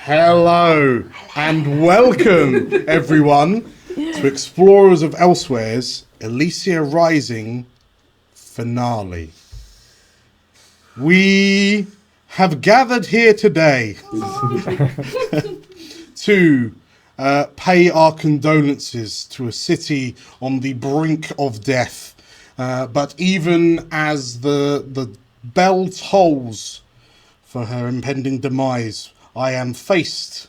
Hello and welcome everyone to Explorers of Elsewhere's Elysia Rising finale. We have gathered here today to pay our condolences to a city on the brink of death. But even as the bell tolls for her impending demise, I am faced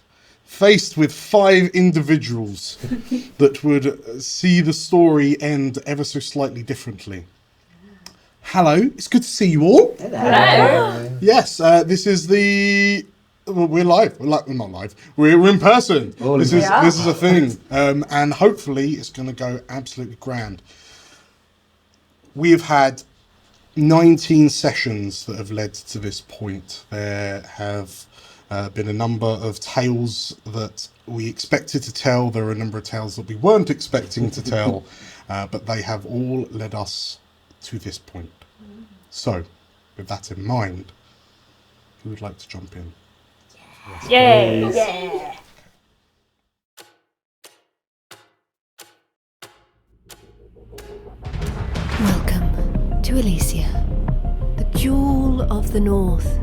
with 5 individuals that would see the story end ever so slightly differently. Hello, it's good to see you all. Hello. Yes, this is the... Well, we're live. We're not live. We're in person. This is a thing. And hopefully it's going to go absolutely grand. We have had 19 sessions that have led to this point. There have been a number of tales that we expected to tell. There are a number of tales that we weren't expecting to tell, but they have all led us to this point. So, with that in mind, who would like to jump in? Yay! Yeah. Welcome to Elysia, the jewel of the north.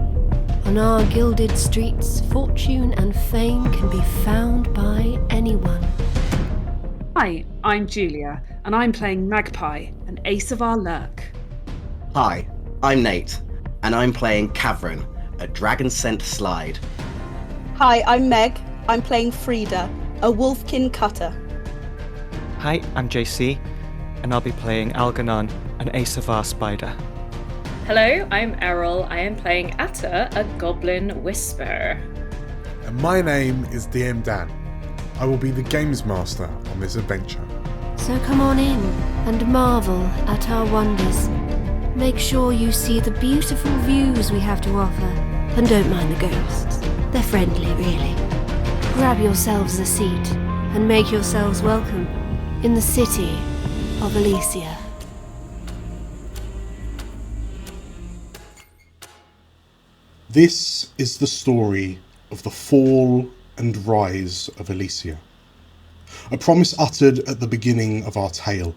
On our gilded streets, fortune and fame can be found by anyone. Hi, I'm Julia, and I'm playing Magpie, an ace of our lurk. Hi, I'm Nate, and I'm playing Cavern, a dragon-scent slide. Hi, I'm Meg. I'm playing Frida, a wolfkin cutter. Hi, I'm JC, and I'll be playing Algernon, an Asavar spider. Hello, I'm Errol. I am playing Atta, a goblin whisperer. And my name is DM Dan. I will be the games master on this adventure. So come on in and marvel at our wonders. Make sure you see the beautiful views we have to offer, and don't mind the ghosts. They're friendly, really. Grab yourselves a seat and make yourselves welcome in the city of Elysia. This is the story of the fall and rise of Elysia. A promise uttered at the beginning of our tale,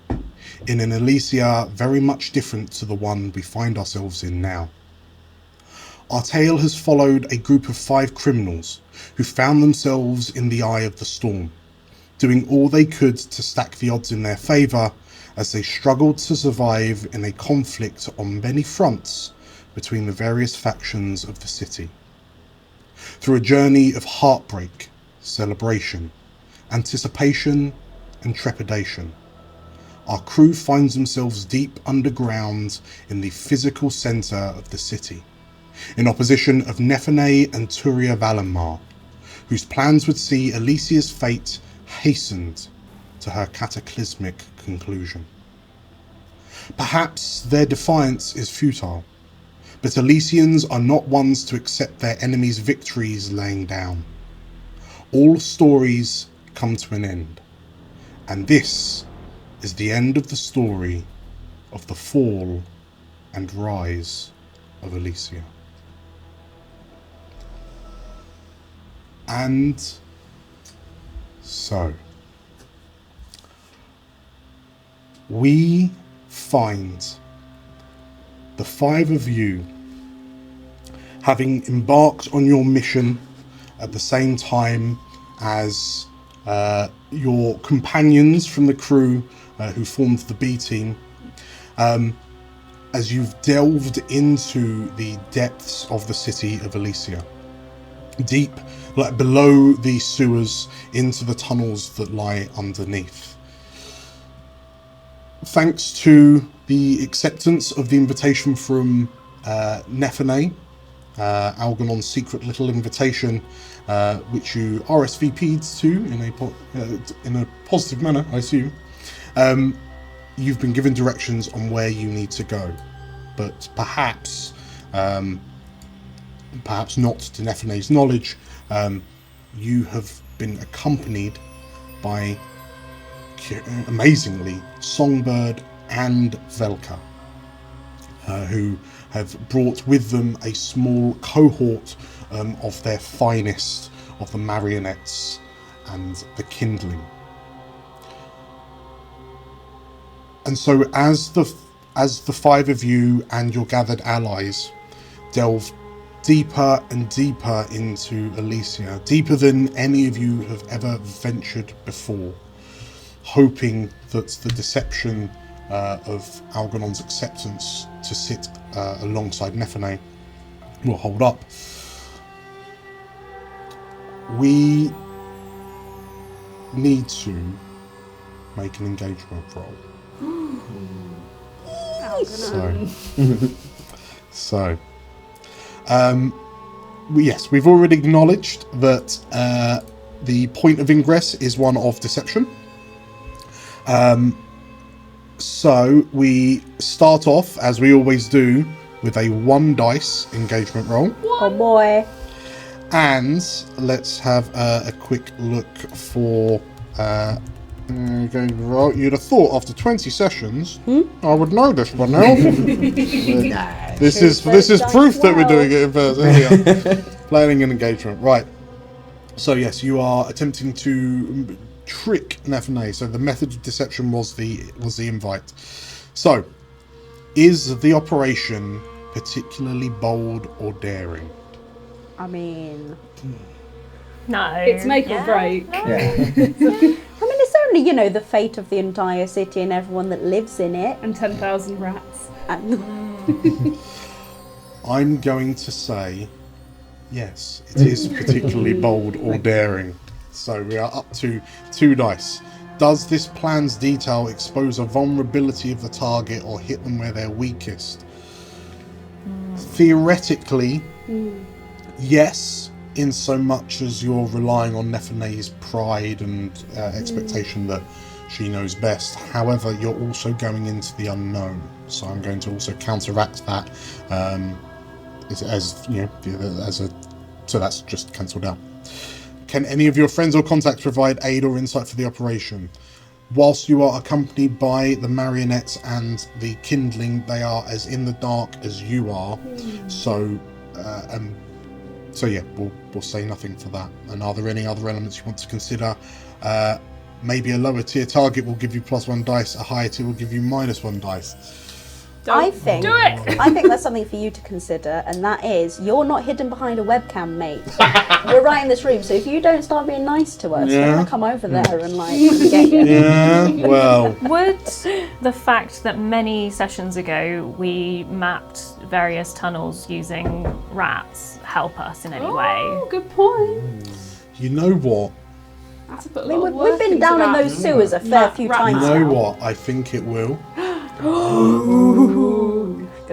in an Elysia very much different to the one we find ourselves in now. Our tale has followed a group of 5 criminals who found themselves in the eye of the storm, doing all they could to stack the odds in their favour as they struggled to survive in a conflict on many fronts between the various factions of the city. Through a journey of heartbreak, celebration, anticipation and trepidation, our crew finds themselves deep underground in the physical centre of the city, in opposition of Nephinae and Turia Valenmar, whose plans would see Elysia's fate hastened to her cataclysmic conclusion. Perhaps their defiance is futile, but Elysians are not ones to accept their enemies' victories laying down. All stories come to an end, and this is the end of the story of the fall and rise of Elysia. And so, we find the 5 of you having embarked on your mission at the same time as your companions from the crew who formed the B team, as you've delved into the depths of the city of Elysia, deep, like below the sewers, into the tunnels that lie underneath. Thanks to the acceptance of the invitation from Nephinae, Algernon's secret little invitation, which you RSVP'd to in a positive manner, I assume, you've been given directions on where you need to go, but perhaps not to Nephinae's knowledge, you have been accompanied by, amazingly, Songbird and Velka, who have brought with them a small cohort of their finest of the marionettes and the kindling. And so as the five of you and your gathered allies delve deeper and deeper into Elysia, deeper than any of you have ever ventured before, hoping that the deception of Algernon's acceptance to sit alongside Nephinae will hold up. We need to make an engagement roll. Yes, we've already acknowledged that the point of ingress is one of deception. So we start off, as we always do, with a 1 dice engagement roll. Oh boy. And let's have a quick look for engagement roll. You'd have thought after 20 sessions, I would know this one now. This is proof that we're doing it in person. Yeah. Planning an engagement, right? So yes, you are attempting to trick Nephinae. So the method of deception was the invite. So, is the operation particularly bold or daring? I mean, No. It's make or break. I mean, it's only, the fate of the entire city and everyone that lives in it. And 10,000 rats. And I'm going to say, yes, it is particularly bold or daring. So we are up to 2 dice. Does this plan's detail expose a vulnerability of the target or hit them where they're weakest? Theoretically, yes, in so much as you're relying on Nephinae's pride and expectation that she knows best. However, you're also going into the unknown. So I'm going to also counteract that so that's just cancelled out. Can any of your friends or contacts provide aid or insight for the operation? Whilst you are accompanied by the marionettes and the kindling, they are as in the dark as you are. So yeah, we'll say nothing for that. And are there any other elements you want to consider? Maybe a lower tier target will give you +1 dice, a higher tier will give you -1 dice. I think do it. I think that's something for you to consider, and that is you're not hidden behind a webcam, mate. We're right in this room, so if you don't start being nice to us, we're gonna come over there and get you. Yeah, well. Would the fact that many sessions ago we mapped various tunnels using rats help us in any way? Oh, good point. You know what? That's a bit I mean, we've been down in those sewers a fair few times You know now. what? I think it will. Good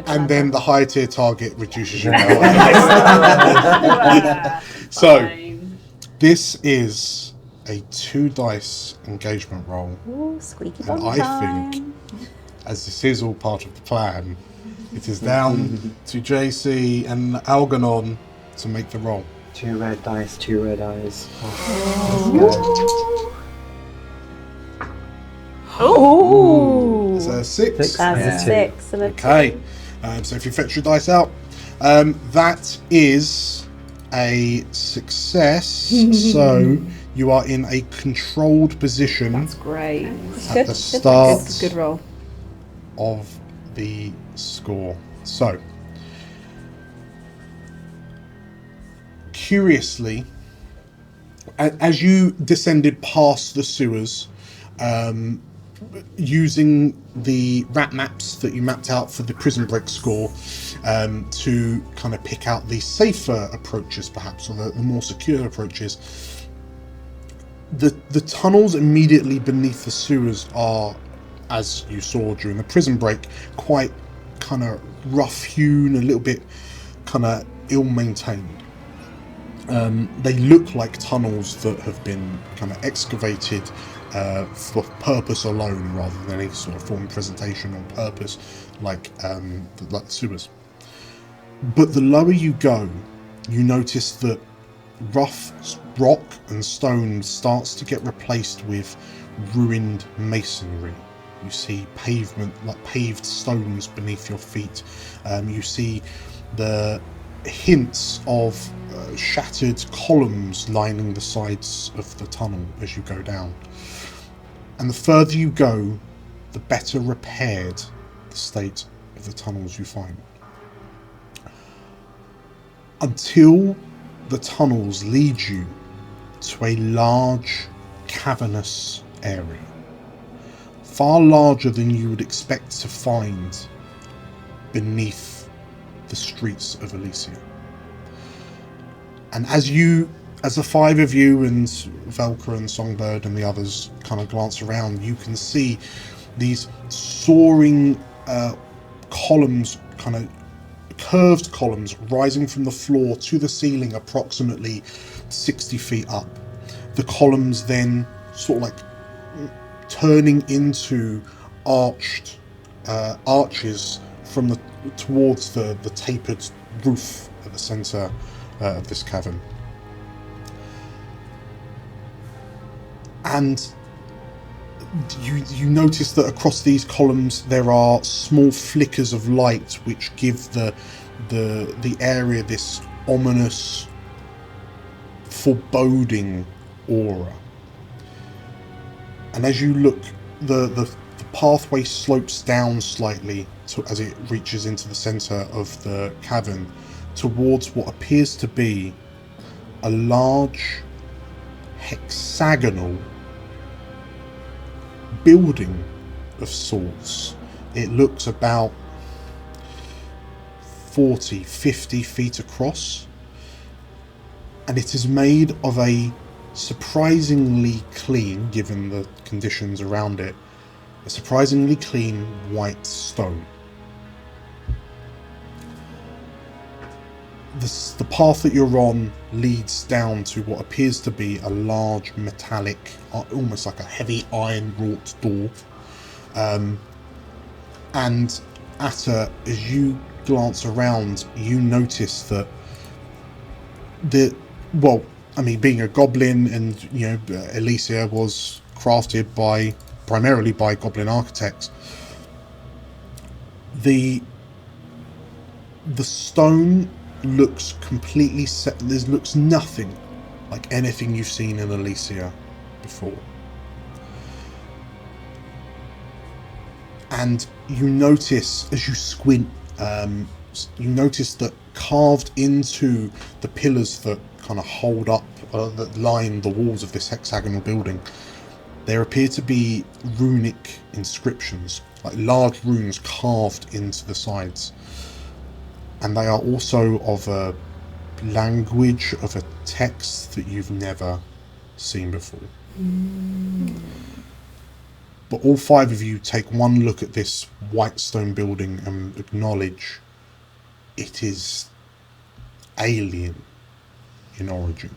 And job. then the higher tier target reduces your power. So, this is a 2 dice engagement roll. Ooh, squeaky And bum I time. think, as this is all part of the plan, it is down to JC and Algernon to make the roll. 2 red dice, 2 red eyes. Ooh. Is that a 6? Six. That's Yeah. a 6 and a 2. Okay, so if you fetch your dice out, that is a success. So you are in a controlled position That's great. at the start Good roll. of the score. So, curiously, as you descended past the sewers, using the rat maps that you mapped out for the prison break score to kind of pick out the safer approaches, perhaps, or the more secure approaches, the tunnels immediately beneath the sewers are, as you saw during the prison break, quite kind of rough-hewn, a little bit kind of ill-maintained. They look like tunnels that have been kind of excavated for purpose alone, rather than any sort of form of presentation or purpose, like the sewers. But the lower you go, you notice that rough rock and stone starts to get replaced with ruined masonry. You see pavement, like paved stones beneath your feet. You see the hints of shattered columns lining the sides of the tunnel as you go down. And the further you go, the better repaired the state of the tunnels you find. Until the tunnels lead you to a large, cavernous area. Far larger than you would expect to find beneath the streets of Elysia. And as the five of you and Velka and Songbird and the others kind of glance around, you can see these soaring columns, kind of curved columns rising from the floor to the ceiling approximately 60 feet up. The columns then sort of like turning into arches from towards the tapered roof at the center of this cavern. And you notice that across these columns there are small flickers of light which give the area this ominous, foreboding aura. And as you look, the pathway slopes down slightly as it reaches into the center of the cavern towards what appears to be a large hexagonal building of sorts. It looks about 40-50 feet across, and it is made of a surprisingly clean, given the conditions around it, a surprisingly clean white stone. The path that you're on leads down to what appears to be a large metallic, almost like a heavy iron wrought door. And Atta, as you glance around, you notice that being a goblin, and Elysia was crafted primarily by goblin architects. The stone looks completely set. There looks nothing like anything you've seen in Elysia before. And you notice, as you squint, you notice that carved into the pillars that kind of hold up, that line the walls of this hexagonal building, there appear to be runic inscriptions, like large runes carved into the sides. And they are also of a language, of a text that you've never seen before. But all five of you take one look at this white stone building and acknowledge it is alien in origin.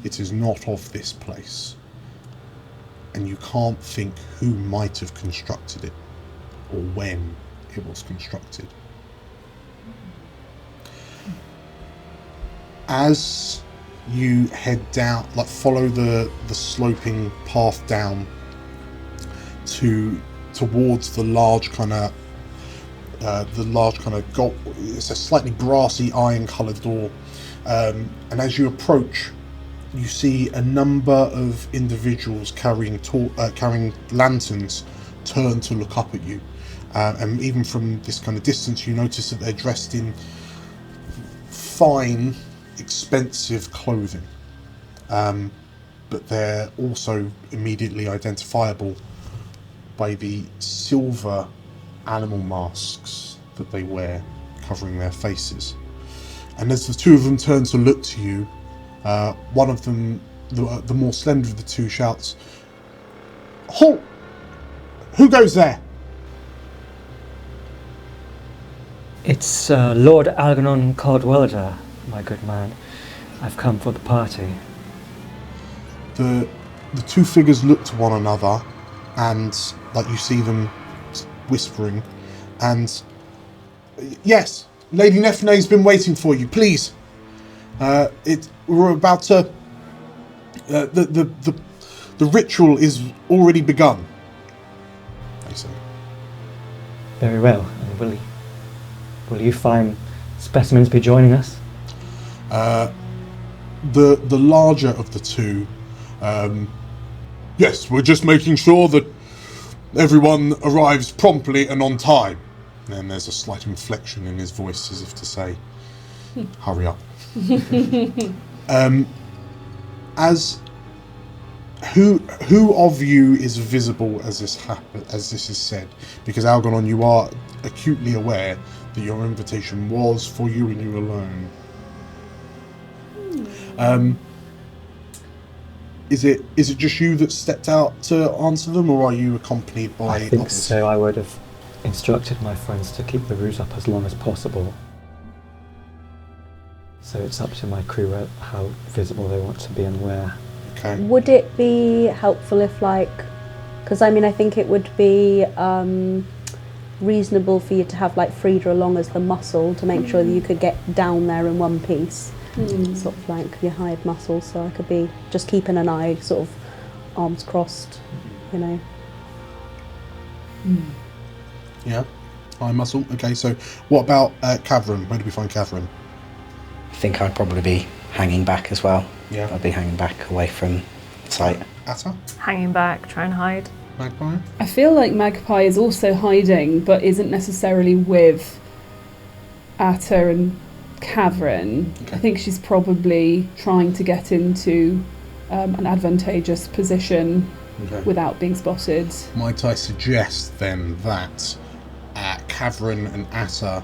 It is not of this place. And you can't think who might have constructed it or when it was constructed. As you head down, follow the sloping path down towards the large kind of gold, it's a slightly brassy iron coloured door, and as you approach, you see a number of individuals carrying lanterns turn to look up at you, and even from this kind of distance you notice that they're dressed in fine, expensive clothing, but they're also immediately identifiable by the silver animal masks that they wear covering their faces. And as the two of them turn to look to you, one of them, the more slender of the two, shouts, "Halt! Who goes there?" It's Lord Algernon Caldwelder, my good man. I've come for the party. The two figures look to one another, and you see them whispering, and "Yes, Lady Nephinae's been waiting for you. Please, we're about to. The ritual is already begun." I say. Very well. And will you fine specimens be joining us? The larger of the two, yes, we're just making sure that everyone arrives promptly and on time. And there's a slight inflection in his voice as if to say, hurry up. As who of you is visible as this is said? Because Algernon, you are acutely aware that your invitation was for you and you alone. Is it just you that stepped out to answer them, or are you accompanied by I think others? so. I would have instructed my friends to keep the ruse up as long as possible. So it's up to my crew how visible they want to be and where. Okay. Would it be helpful if, like, because I mean, I think it would be reasonable for you to have like Frida along as the muscle to make sure that you could get down there in one piece, sort of like your hired muscle. So I could be just keeping an eye, sort of arms crossed, you know. Yeah, eye muscle. Okay, so what about Cavern? Where do we find Cavern? I think I'd probably be hanging back as well. Yeah. I'd be hanging back away from sight. Atta? Hanging back, try and hide. Magpie? I feel like Magpie is also hiding, but isn't necessarily with Atta and Cavern. Okay. I think she's probably trying to get into an advantageous position without being spotted. Might I suggest then that Cavern and Atta,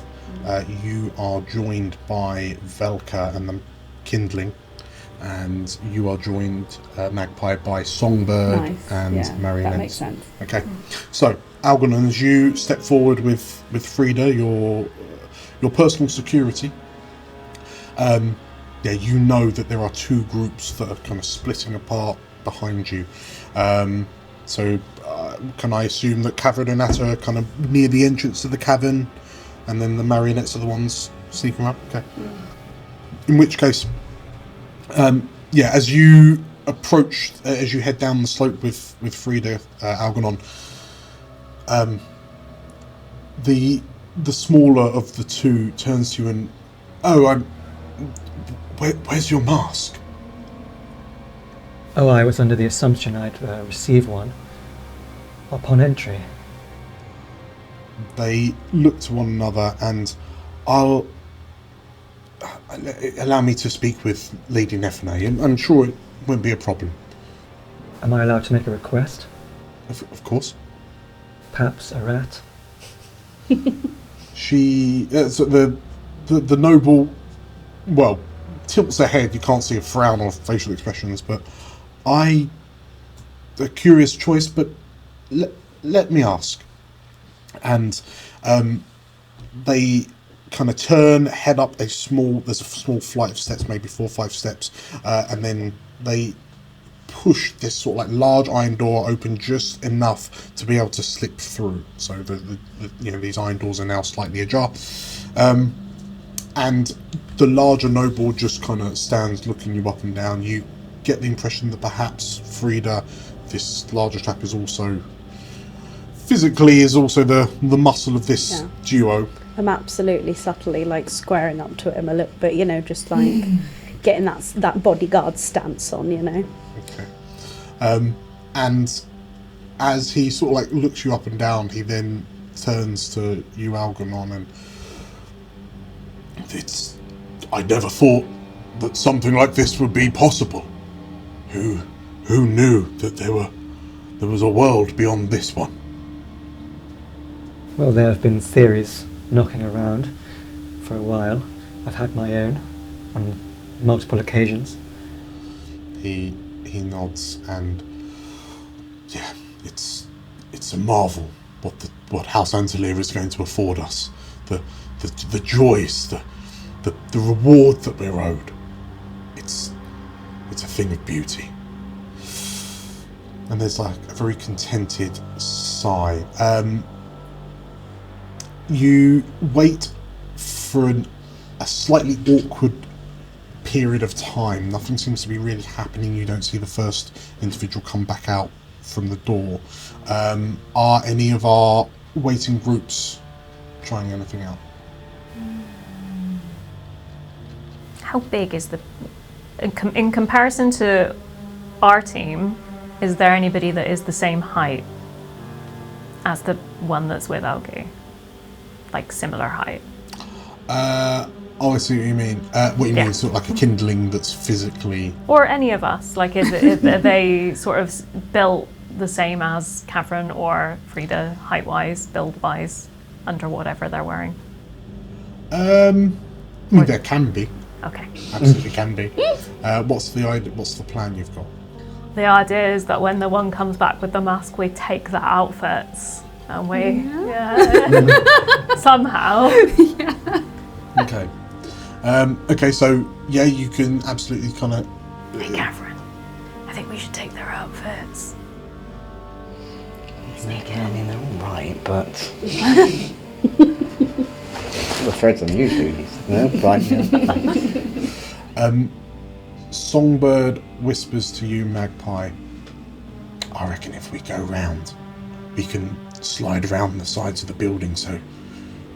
you are joined by Velka and the Kindling, and you are joined, Magpie, by Songbird Nice. and Yeah, Marionette. that makes sense. Okay, so Algernon, as you step forward with Frida, your personal security, you know that there are two groups that are kind of splitting apart behind you. So can I assume that Cavern and Atta are kind of near the entrance to the cavern, and then the marionettes are the ones sneaking up? Okay. In which case, as you approach, as you head down the slope with Frida, Algernon, the smaller of the two turns to you and, where's your mask? Oh, I was under the assumption I'd receive one upon entry. They look to one another, and I'll allow me to speak with Lady Nephinae, and I'm sure it won't be a problem. Am I allowed to make a request? Of course. Perhaps a rat? She, so the noble, well, tilts her head. You can't see a frown or facial expressions, but a curious choice, but let me ask. And they kind of turn, head up there's a small flight of steps, maybe 4 or 5 steps, and then they push this sort of like large iron door open just enough to be able to slip through. So the these iron doors are now slightly ajar, and the larger noble just kind of stands looking you up and down. You get the impression that perhaps Frida, this larger chap, is also physically the muscle of this duo. I'm absolutely subtly like squaring up to him a little bit, just like getting that bodyguard stance on, Okay. And as he sort of like looks you up and down, he then turns to you, Algernon, and I never thought that something like this would be possible. Who knew that there was a world beyond this one? Well, there have been theories knocking around for a while. I've had my own on multiple occasions. He nods, and it's a marvel what House Antelir is going to afford us. The joys, the reward that we're owed. It's a thing of beauty. And there's like a very contented sigh. You wait for a slightly awkward period of time. Nothing seems to be really happening. You don't see the first individual come back out from the door. Are any of our waiting groups trying anything out? how big is the... In comparison to our team, is there anybody that is the same height as the one that's with Algae? Like similar height? I see what you mean. What you mean is sort of like a kindling that's physically... Or any of us. Like, are they sort of built the same as Cavern or Frida, height-wise, build-wise, under whatever they're wearing? I mean, there can be. Okay. Absolutely can be. What's the idea? What's the plan you've got? The idea is that when the one comes back with the mask, we take the outfits and we... somehow. Okay. Okay, so, yeah, you can absolutely kind of... Hey, Catherine, I think we should take their outfits. Yeah, I mean, they're all right, but... the threads I'm usually right, yeah. Songbird whispers to you, Magpie. I reckon if we go round, we can slide around the sides of the building, so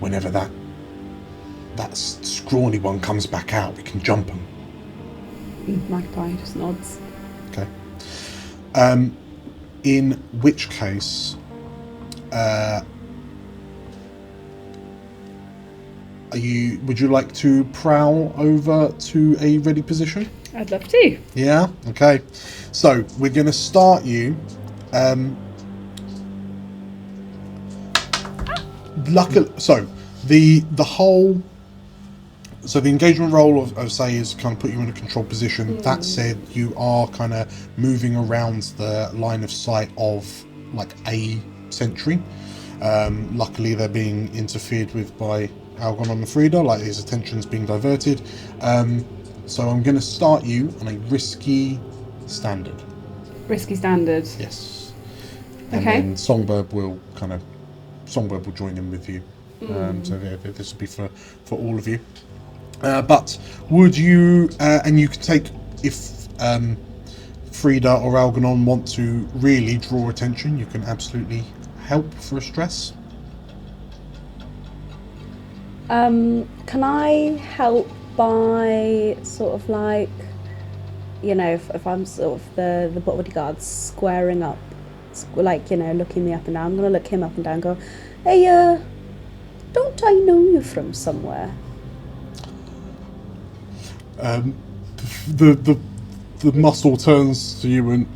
whenever that scrawny one comes back out, we can jump him. Magpie just nods. Okay. In which case, would you like to prowl over to a ready position? I'd love to. Yeah. Okay. So we're going to start you. Luckily, so the engagement role of say is kind of put you in a controlled position. That said, you are kind of moving around the line of sight of like a sentry. Luckily, they're being interfered with by Algon and Frida, like his attention's being diverted. So I'm going to start you on a risky standard. Risky standard. Yes. And Okay. then Songbird will join in with you. So this will be for all of you. But would you, and you can take, if Frida or Algernon want to really draw attention, you can absolutely help for a stress. Can I help by sort of like, you know, if I'm sort of the bodyguard squaring up, like, you know, looking me up and down, I'm going to look him up and down and go, hey, don't I know you from somewhere? The muscle turns to you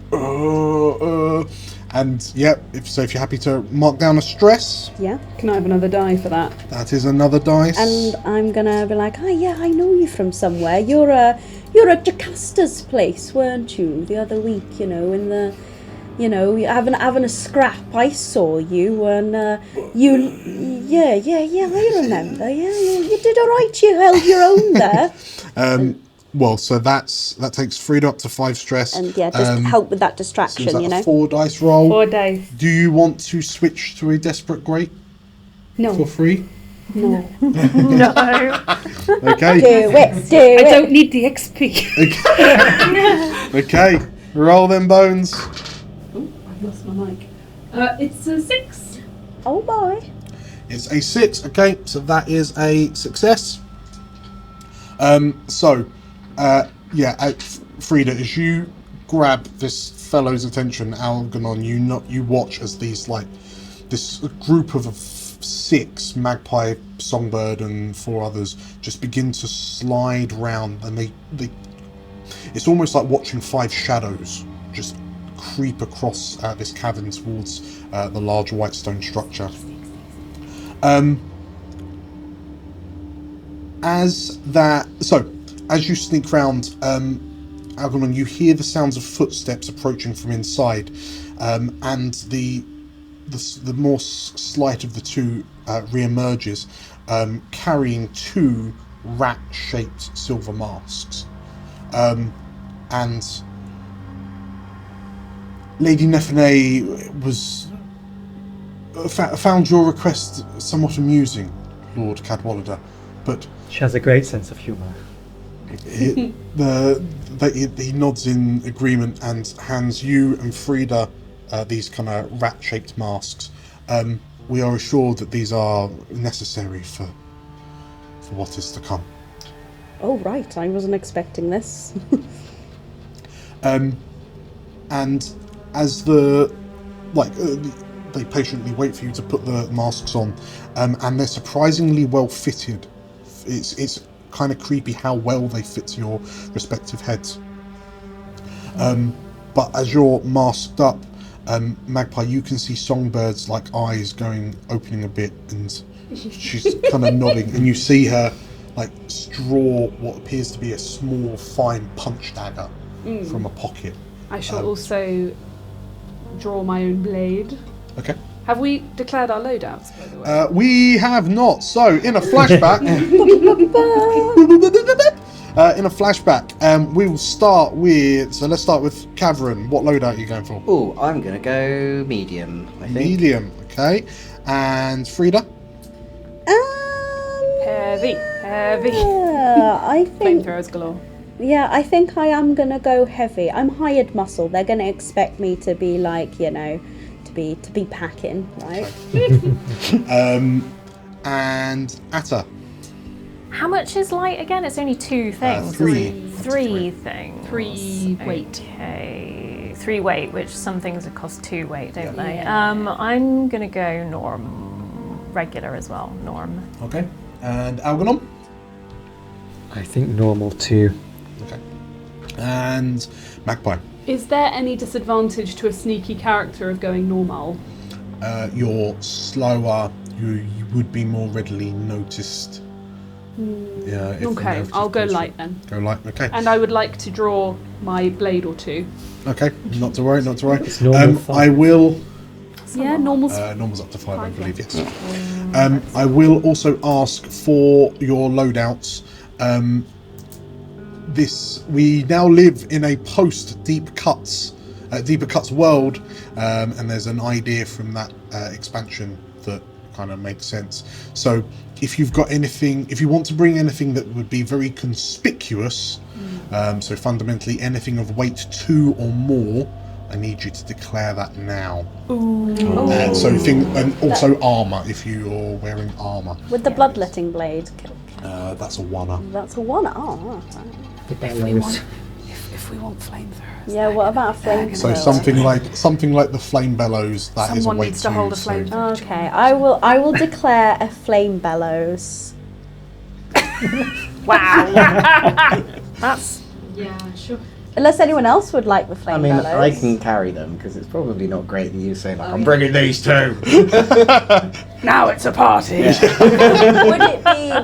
and yeah, if you're happy to mark down a stress. Yeah. Can I have another die for that? That is another dice. And I'm gonna be like, oh yeah, I know you from somewhere. You're at Jacasta's place, weren't you, the other week? You know, in the, you know, having a scrap. I saw you, and yeah, I remember. Yeah, you did all right. You held your own there. Well, so that takes Frida up to 5 stress. And yeah, just help with that distraction, so is that you know. a 4 dice roll. 4 dice. Do you want to switch to a desperate great No. for free? No. No. Okay. Do it. I don't need the XP. Okay. Roll them bones. Oh, I've lost my mic. It's a 6. Oh boy. It's a 6. Okay, so that is a success. Frida, as you grab this fellow's attention, Algernon, you watch as this group of 6, Magpie, Songbird, and 4 others, just begin to slide round, and they it's almost like watching 5 shadows just creep across this cavern towards the large white stone structure. As you sneak round, Algernon, you hear the sounds of footsteps approaching from inside, and the more slight of the two re-emerges, carrying 2 rat-shaped silver masks. And Lady Nephinae found your request somewhat amusing, Lord Cadwallader, but She has a great sense of humour. he nods in agreement and hands you and Frida these kind of rat-shaped masks. We are assured that these are necessary for what is to come. oh right, I wasn't expecting this. And as they patiently wait for you to put the masks on, and they're surprisingly well fitted. It's kind of creepy how well they fit to your respective heads. But as you're masked up, Magpie, you can see Songbird's like eyes opening a bit, and she's kind of nodding, and you see her like draw what appears to be a small, fine punch dagger from a pocket. I shall also draw my own blade. Okay. Have we declared our loadouts, by the way? We have not. So, in a flashback, we will start with. So let's start with Cavern. What loadout are you going for? Oh, I'm gonna go medium, I think. Medium. Okay. And Frida. Heavy. I think. Flamethrowers galore. Yeah, I think I am gonna go heavy. I'm hired muscle. They're gonna expect me to be like, to be packing, right? And Atta. How much is light again? It's only 2 things. 3. 3 things. 3 weight. Okay. 3 weight, which some things cost 2 weight, don't they? I'm gonna go regular as well. Norm. Okay. And Algernon. I think normal too. Okay. And Magpie. Is there any disadvantage to a sneaky character of going normal? You're slower. You would be more readily noticed. Yeah. if Okay, an elf I'll go just light then. Go light. Okay. And I would like to draw my blade or 2. Okay. Not to worry. Not to worry. It's normal 5. I will. Yeah, normal's Normal's up to 5, I believe. Yes. I will also ask for your loadouts. We now live in a post Deeper Cuts world, and there's an idea from that expansion that kind of makes sense. So if you want to bring anything that would be very conspicuous, so fundamentally anything of weight 2 or more, I need you to declare that now. And also armor if you're wearing armor. With the bloodletting blade. That's a 1-er. That's a 1. Oh, right. if we want flamethrowers. Yeah, what about a flamethrower? So something like the flame bellows. That is a Someone weight needs to 2. hold a so- flamethrower. Okay, I will declare a flame bellows. Wow. That's Yeah, sure. Unless anyone else would like the flame I mean, bellows. I can carry them because it's probably not great that you say like, I'm bringing these 2. Now it's a party.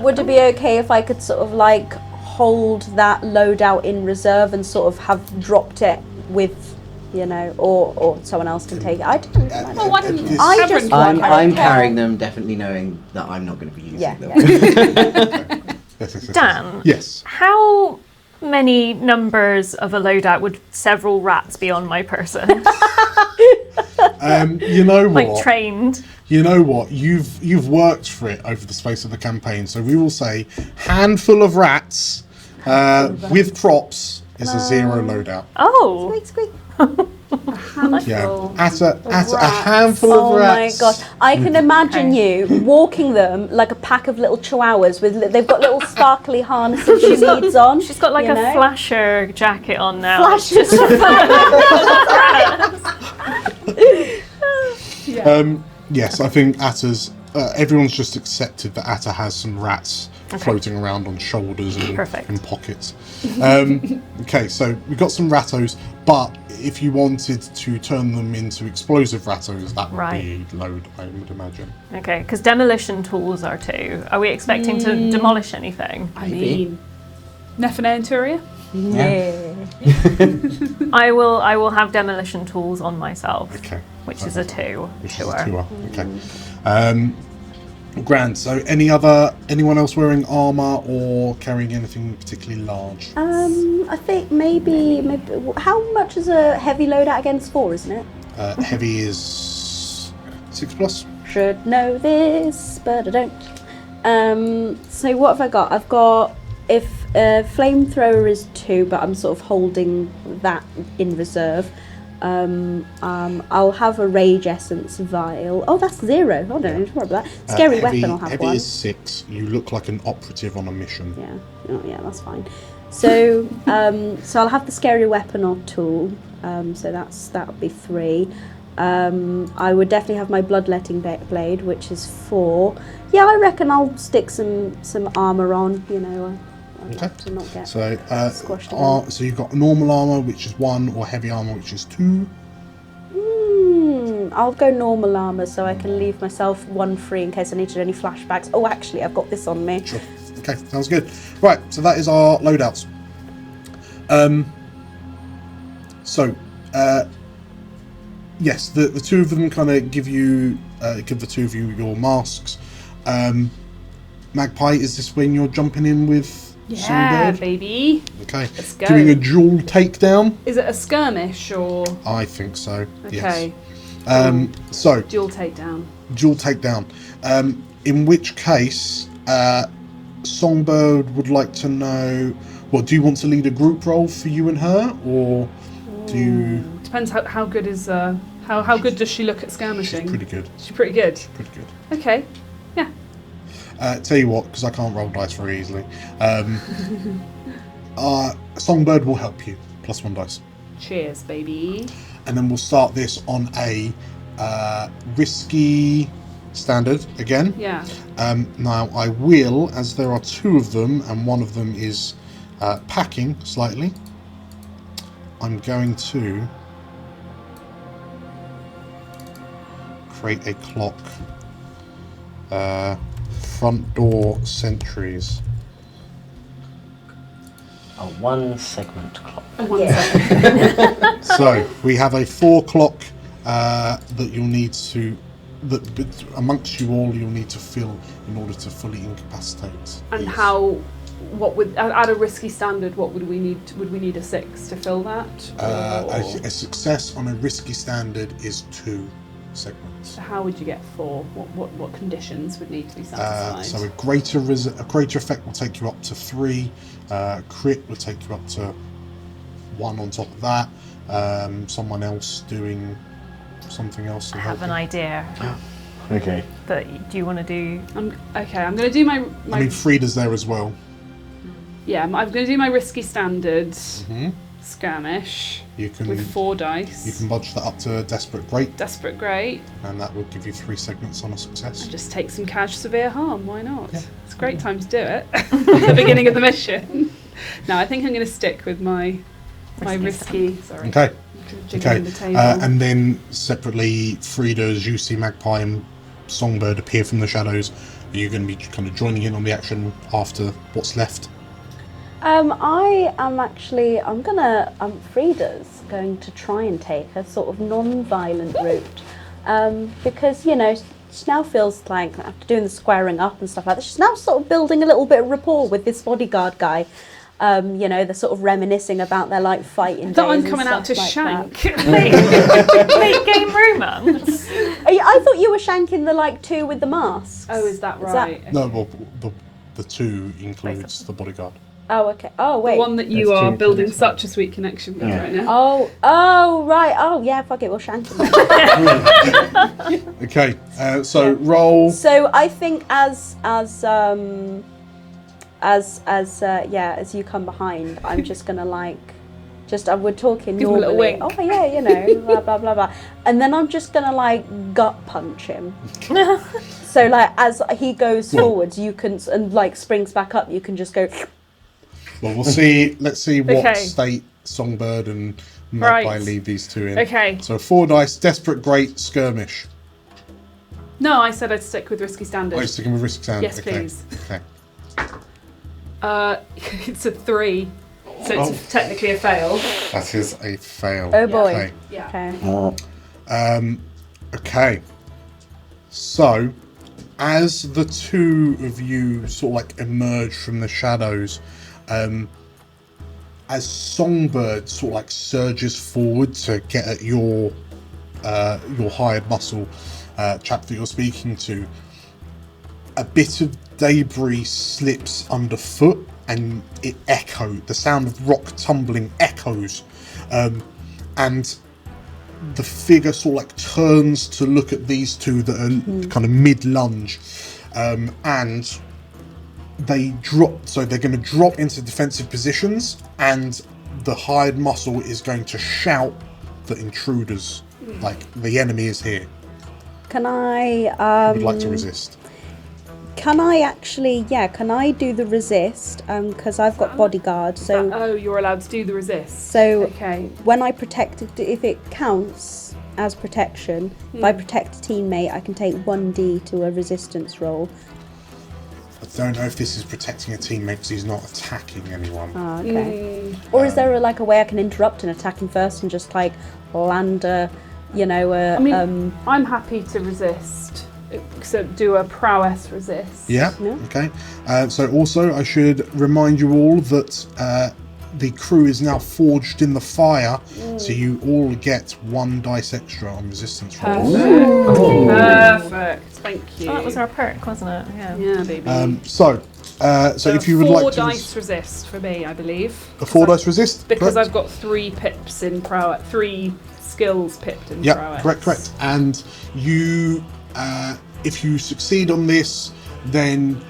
Would it be okay if I could sort of like hold that loadout in reserve and sort of have dropped it with, or someone else can take it? I don't know. Well, why didn't you? I just I'm want- I don't care. carrying them, definitely knowing that I'm not going to be using Yeah. them. Yes. Dan. Yes. How many numbers of a loadout would several rats be on my person? You know what? Like trained. You know what? You've worked for it over the space of the campaign, so we will say handful of rats with props is a 0 loadout. Oh. Squeak, squeak. Yeah, at a handful of Oh my rats. god! I can imagine you walking them like a pack of little chihuahuas they've got little sparkly harnesses and beads on. She's got like you a know? flasher jacket on now. Flashes. Yes, I think Atta's. Everyone's just accepted that Atta has some rats floating around on shoulders and Perfect. in pockets. Okay, so we've got some rattos, but if you wanted to turn them into explosive rattos, that would be load, I would imagine. Okay, because demolition tools are 2. Are we expecting to demolish anything? I mean, Nephinae and Turia? Yeah. I will have demolition tools on myself. Okay. Which is a 2. Which is a 2-er. Okay. Grand. So, anyone else wearing armor or carrying anything particularly large? I think maybe. How much is a heavy loadout against 4? Isn't it? Heavy is 6+. Should know this, but I don't. So what have I got? I've got flamethrower is 2, but I'm sort of holding that in reserve. I'll have a rage essence vial. Oh, that's 0. Oh, don't need to worry about that. Scary weapon, I'll have heavy one. is 6. You look like an operative on a mission. Yeah, oh, yeah, that's fine. So, so I'll have the scary weapon or tool. So that would be 3. I would definitely have my bloodletting blade, which is 4. Yeah, I reckon I'll stick some armor on. You know, I'd like to not get squashed again. So you've got normal armor, which is 1, or heavy armor, which is 2. I'll go normal armor so I can leave myself 1 free in case I need to do any flashbacks. Oh, actually, I've got this on me. Sure. Okay, sounds good. Right, so that is our loadouts. Yes, the two of them kind of give the two of you your masks. Magpie, is this when you're jumping in with Yeah, Songbird? Baby. Okay. Let's go. Doing a dual takedown? Is it a skirmish or? I think so. Okay. Yes. So Dual takedown. dual takedown. In which case, Songbird would like to know. What, do you want to lead a group role for you and her, or do you? Depends how good is how good does she look at skirmishing? She's pretty good. She's pretty good. Pretty good. Okay. Yeah. Tell you what, because I can't roll dice very easily. Songbird will help you. +1 dice. Cheers, baby. And then we'll start this on a risky standard again. Yeah. Now I will, as there are 2 of them, and one of them is packing slightly, I'm going to create a clock. Front door sentries. A 1-segment clock. So we have a 4 clock that you'll need to, that amongst you all you'll need to fill in order to fully incapacitate. And what would at a risky standard? What would we need? Would we need a 6 to fill that? A success on a risky standard is 2 segments. So how would you get 4? What conditions would need to be satisfied? So a greater effect will take you up to 3. Crit will take you up to 1 on top of that. Someone else doing something else. I have an idea. Okay. But do you want to do? I'm going to do my. I mean, Frida's there as well. Yeah, I'm going to do my risky standards. Mm-hmm. Skirmish. You can with 4 dice. You can budge that up to Desperate Great. Desperate Great. And that will give you 3 segments on a success. And just take some cash severe harm. Why not? Yeah. It's a great time to do it at the beginning of the mission. No, I think I'm going to stick with my risky. Sorry. Okay. Okay. The table. And then separately, Frida, as you see Magpie and Songbird appear from the shadows, are you going to be kind of joining in on the action after what's left? Frida's going to try and take a sort of non-violent route, because, you know, she now feels like, after doing the squaring up and stuff like that, she's now sort of building a little bit of rapport with this bodyguard guy. You know, they're sort of reminiscing about their like fighting days. That I'm coming out to like shank. Late game romance. I thought you were shanking the like 2 with the masks. Oh, is that right? No, well, the 2 includes the bodyguard. Oh, okay. Oh, wait. The one that you There's are 2 building connections. such a sweet connection with right now. Oh, right. Oh, yeah. Fuck it. We'll shank him. Okay. So roll. So I think as you come behind, I'm just gonna we're talking Give him a little normally. wink. Oh yeah, you know, blah blah blah blah, and then I'm just gonna like gut punch him. So like as he goes forwards, you can and like springs back up, you can just go. Well, we'll see. Let's see what Okay. state Songbird and Magpie Right. leave these 2 in. Okay. So 4 dice, Desperate Great, Skirmish. No, I said I'd stick with risky standard. Oh, you're sticking with Risk Sound? Yes, okay. please. Okay. It's a 3, so it's technically a fail. That is a fail. Oh boy. Okay. Yeah. Okay. Okay. So, as the 2 of you sort of like emerge from the shadows, as Songbird sort of like surges forward to get at your hired muscle chap that you're speaking to, a bit of debris slips underfoot and the sound of rock tumbling echoes, and the figure sort of like turns to look at these two that are kind of mid-lunge, and they drop. So they're going to drop into defensive positions, and the hired muscle is going to shout that intruders, like the enemy, is here. Can I? Would like to resist. Can I actually? Yeah. Can I do the resist? Because I've got bodyguard. So Oh, you're allowed to do the resist. So okay. when I protect, if it counts as protection, if I protect a teammate, I can take 1d to a resistance roll. I don't know if this is protecting a teammate because he's not attacking anyone. Oh, okay. Or is there a way I can interrupt an attacking first and just like land a, I mean, I'm happy to resist. So do a prowess resist. Yeah. Okay. So also, I should remind you all that the crew is now forged in the fire, so you all get 1 dice extra on resistance rolls. Perfect. Thank you. Oh, that was our perk, wasn't it? Yeah. Yeah, baby. So if you would like to... 4 dice resist for me, I believe. A 4 dice resist? Because correct? I've got 3 pips in prowess, 3 skills pipped in prowess. Yeah, correct. And you, if you succeed on this, then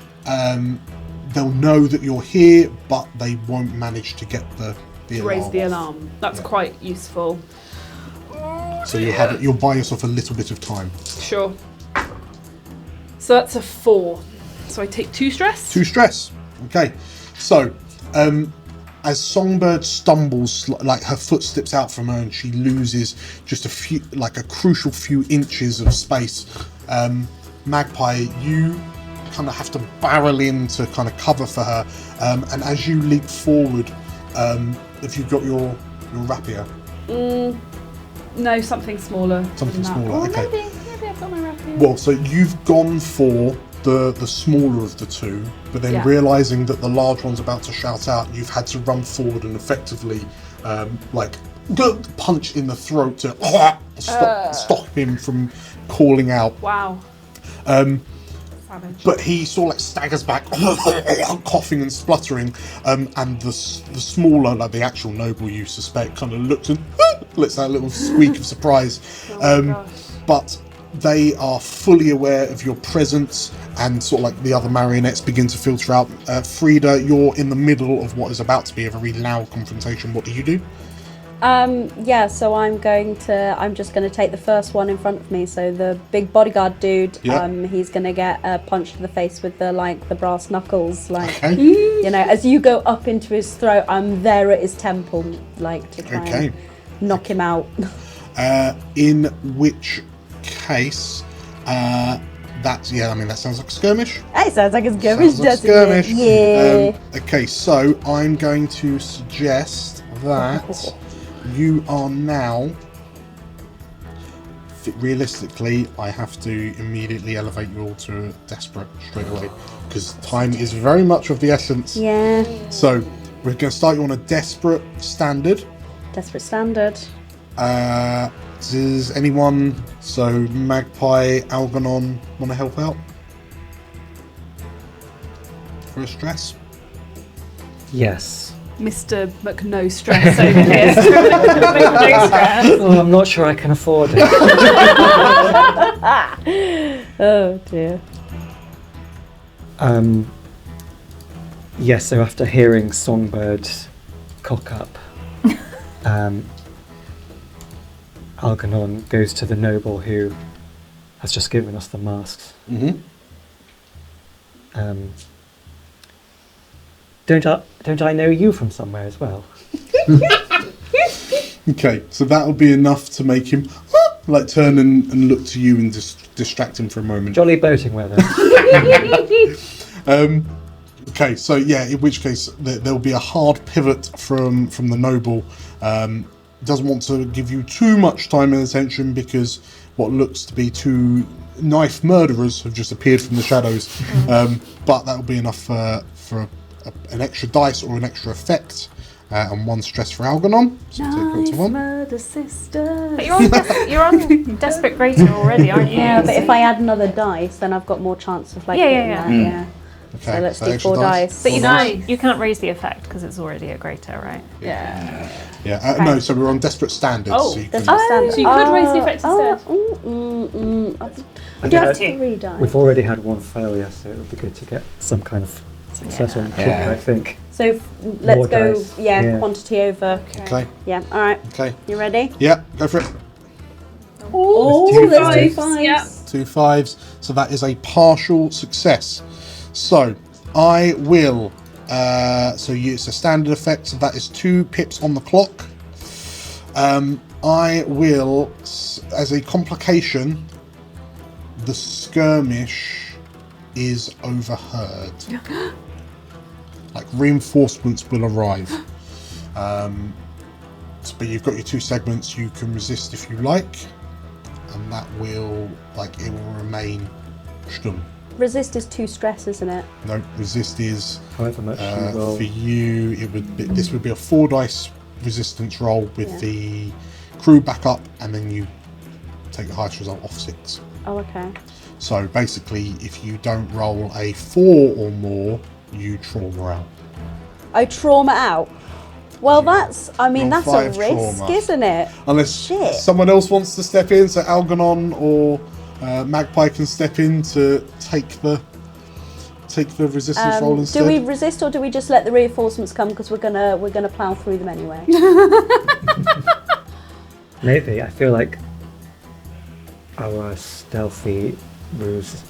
they'll know that you're here, but they won't manage to get the alarm Raise the off. alarm. That's quite useful. So you'll buy yourself a little bit of time. Sure. So that's a 4. So I take 2 stress? 2 stress. Okay. So, as Songbird stumbles, like her foot slips out from her and she loses just a crucial few inches of space, Magpie, you kind of have to barrel in to kind of cover for her. And as you leap forward, have you got your rapier? No, something smaller. Something than that. smaller, okay. Maybe I've got my rapier. Well, so you've gone for the smaller of the two, but then realising that the large one's about to shout out, you've had to run forward and effectively punch in the throat to stop him from calling out. Wow. But he sort of like staggers back, coughing and spluttering, and the smaller, like the actual noble you suspect, kind of looks and lets out a little squeak of surprise. But they are fully aware of your presence, and sort of like the other marionettes begin to filter out. Frida, you're in the middle of what is about to be a very loud confrontation. What do you do? So I'm just going to take the first one in front of me. So the big bodyguard dude, he's going to get a punch to the face with the brass knuckles. As you go up into his throat, I'm there at his temple, to try and knock him out. In which case, that sounds like a skirmish. It sounds like a skirmish, doesn't skirmish. it? Yeah. Okay, so I'm going to suggest that you are now... Realistically, I have to immediately elevate you all to desperate straight away, because time is very much of the essence. Yeah. So, we're going to start you on a desperate standard. Desperate standard. Does anyone, so Magpie, Algernon, want to help out? For a stress? Yes. Mr. McNo stress over here. Oh, I'm not sure I can afford it. Oh dear. Yes, so after hearing Songbird cock up, Algernon goes to the noble who has just given us the masks. Mm-hmm. Don't I know you from somewhere as well? Okay, so that'll be enough to make him turn and look to you and distract him for a moment. Jolly boating weather. Okay, so in which case there'll be a hard pivot from the noble. Doesn't want to give you too much time and attention because what looks to be 2 knife murderers have just appeared from the shadows. But that'll be enough for an extra dice or an extra effect, and 1 stress for Algernon. So take it to 1. Murder sister. But you're on desperate greater already, aren't you? Yeah, but if I add another dice, then I've got more chance of Yeah. getting that. Yeah. So let's do extra 4 dice. But Nice. you can't raise the effect because it's already a greater, right? Yeah. Yeah, no, so we're on desperate standards. Oh, so you Desperate can, standard. So you could raise the effect instead. I Do you have think 3 dice? we've already had one failure, so it would be good to get some kind of success on the clock, Yeah. I think. So let's More go, dice. yeah, quantity over. okay, Yeah, alright. okay. You ready? Yeah, go for it. Oh, two there's fives. 2 5s. Yeah. 2 5s, so that is a partial success. So I will, it's a standard effect, so that is 2 pips on the clock. I will, as a complication, the skirmish is overheard. Like reinforcements will arrive. But you've got your 2 segments, you can resist if you like, and that will, it will remain stum. Resist is 2 stress, isn't it? No, resist is, However much you roll. for you, this would be a 4 dice resistance roll with Yeah. the crew back up, and then you take the highest result off 6. Oh, okay. So basically, if you don't roll a 4 or more, you trauma out. I trauma out. Well, that's Roll that's a 5 risk, trauma. isn't it? Unless Shit. someone else wants to step in, so Algernon or Magpie can step in to take the resistance roll instead. Do we resist or do we just let the reinforcements come because we're gonna plow through them anyway? Maybe. I feel like our stealthy ruse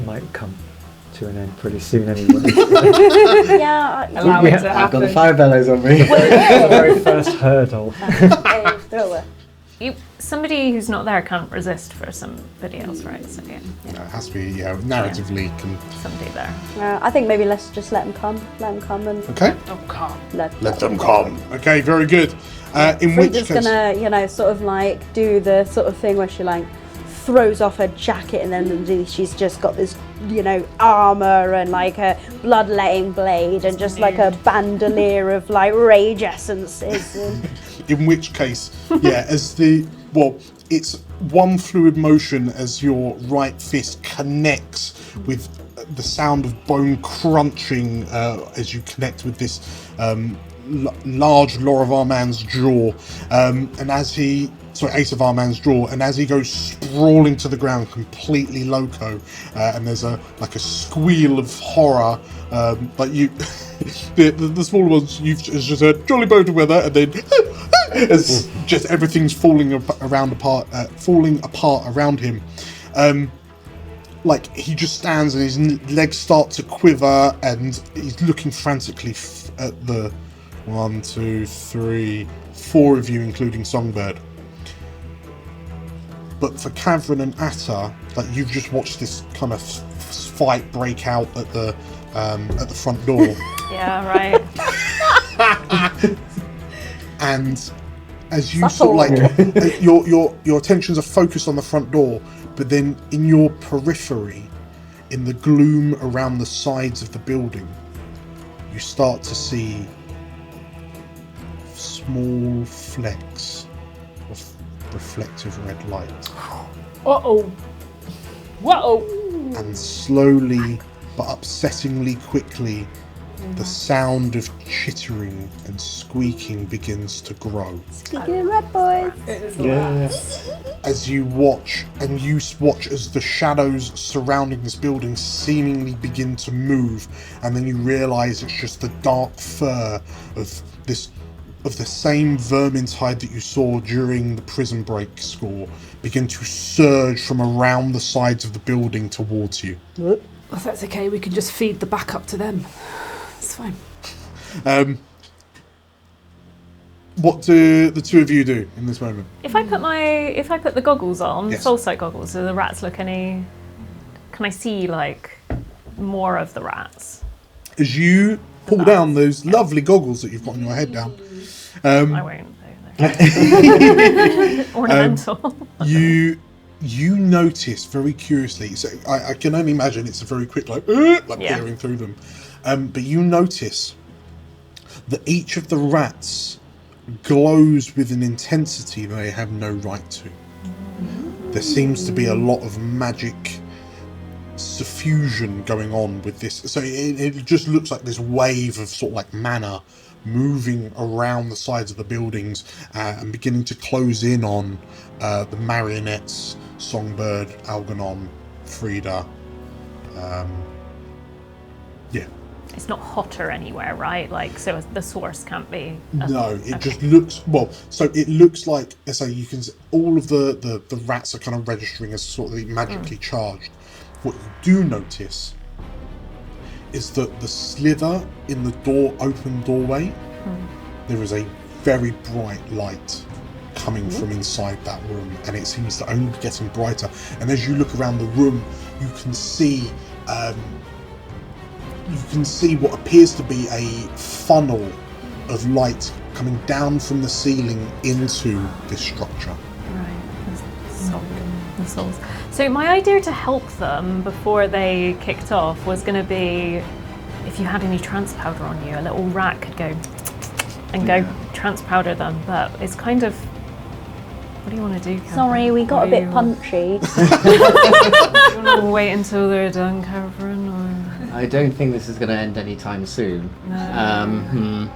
might come to an end pretty soon anyway. Yeah. Allow it to I've got happen. the fire bellows on me. The very first hurdle. Throw it. Somebody who's not there can't resist for somebody else, right? So yeah, No, it has to be narratively. somebody there. I think maybe let's just let them come. Let them come and Okay. Oh, calm. Let them come. Okay, very good. In which Frida's case, gonna, sort of do the sort of thing where she throws off her jacket and then she's just got this, armor and a bloodletting blade and just a bandolier of rage essences. And in which case, it's one fluid motion as your right fist connects with the sound of bone crunching as you connect with this large Lorivar man's jaw, Ace of Arman's jaw, and as he goes sprawling to the ground, completely loco, and there's a squeal of horror, but you, the smaller ones, you've just heard jolly boat of weather, and then as just everything's falling apart around him. He just stands and his legs start to quiver, and he's looking frantically at the 1, 2, 3, 4 of you, including Songbird. But for Cavern and Atta, you've just watched this kind of fight break out at the front door. Yeah, right. And as you your attentions are focused on the front door, but then in your periphery, in the gloom around the sides of the building, you start to see small flecks of reflective red light. Uh-oh. Whoa. And slowly but upsettingly quickly, the sound of chittering and squeaking begins to grow. Squeaking and red boys. As you watch as the shadows surrounding this building seemingly begin to move, and then you realise it's just the dark fur of the same vermintide that you saw during the prison break score begin to surge from around the sides of the building towards you. Well, if that's okay, we can just feed the backup to them. It's fine. What do the 2 of you do in this moment? If I put the goggles on, Yes. soul sight goggles, do the rats look any? Can I see more of the rats? As you pull down those lovely goggles that you've got on your head down, I won't. Ornamental. you notice very curiously. So I can only imagine it's a very quick peering through them. But you notice that each of the rats glows with an intensity they have no right to. There seems to be a lot of magic suffusion going on with this. So it just looks like this wave of sort of like mana moving around the sides of the buildings and beginning to close in on the marionettes, Songbird, Algernon, Frida. Yeah. It's not hotter anywhere, right? Like, so the source can't be... No, it just looks... Well, so it looks like... So you can... All of the rats are kind of registering as sort of magically charged. What you do notice is that the slither in the open doorway, there is a very bright light coming from inside that room, and it seems to only be getting brighter. And as you look around the room, you can see what appears to be a funnel of light coming down from the ceiling into this structure. Right, the souls. So my idea to help them before they kicked off was going to be, if you had any trance powder on you, a little rat could go and go trance powder them, but it's kind of... What do you want to do, Catherine? Sorry, we got a bit punchy. Do you want to wait until they're done, Catherine, or...? I don't think this is going to end anytime soon. No.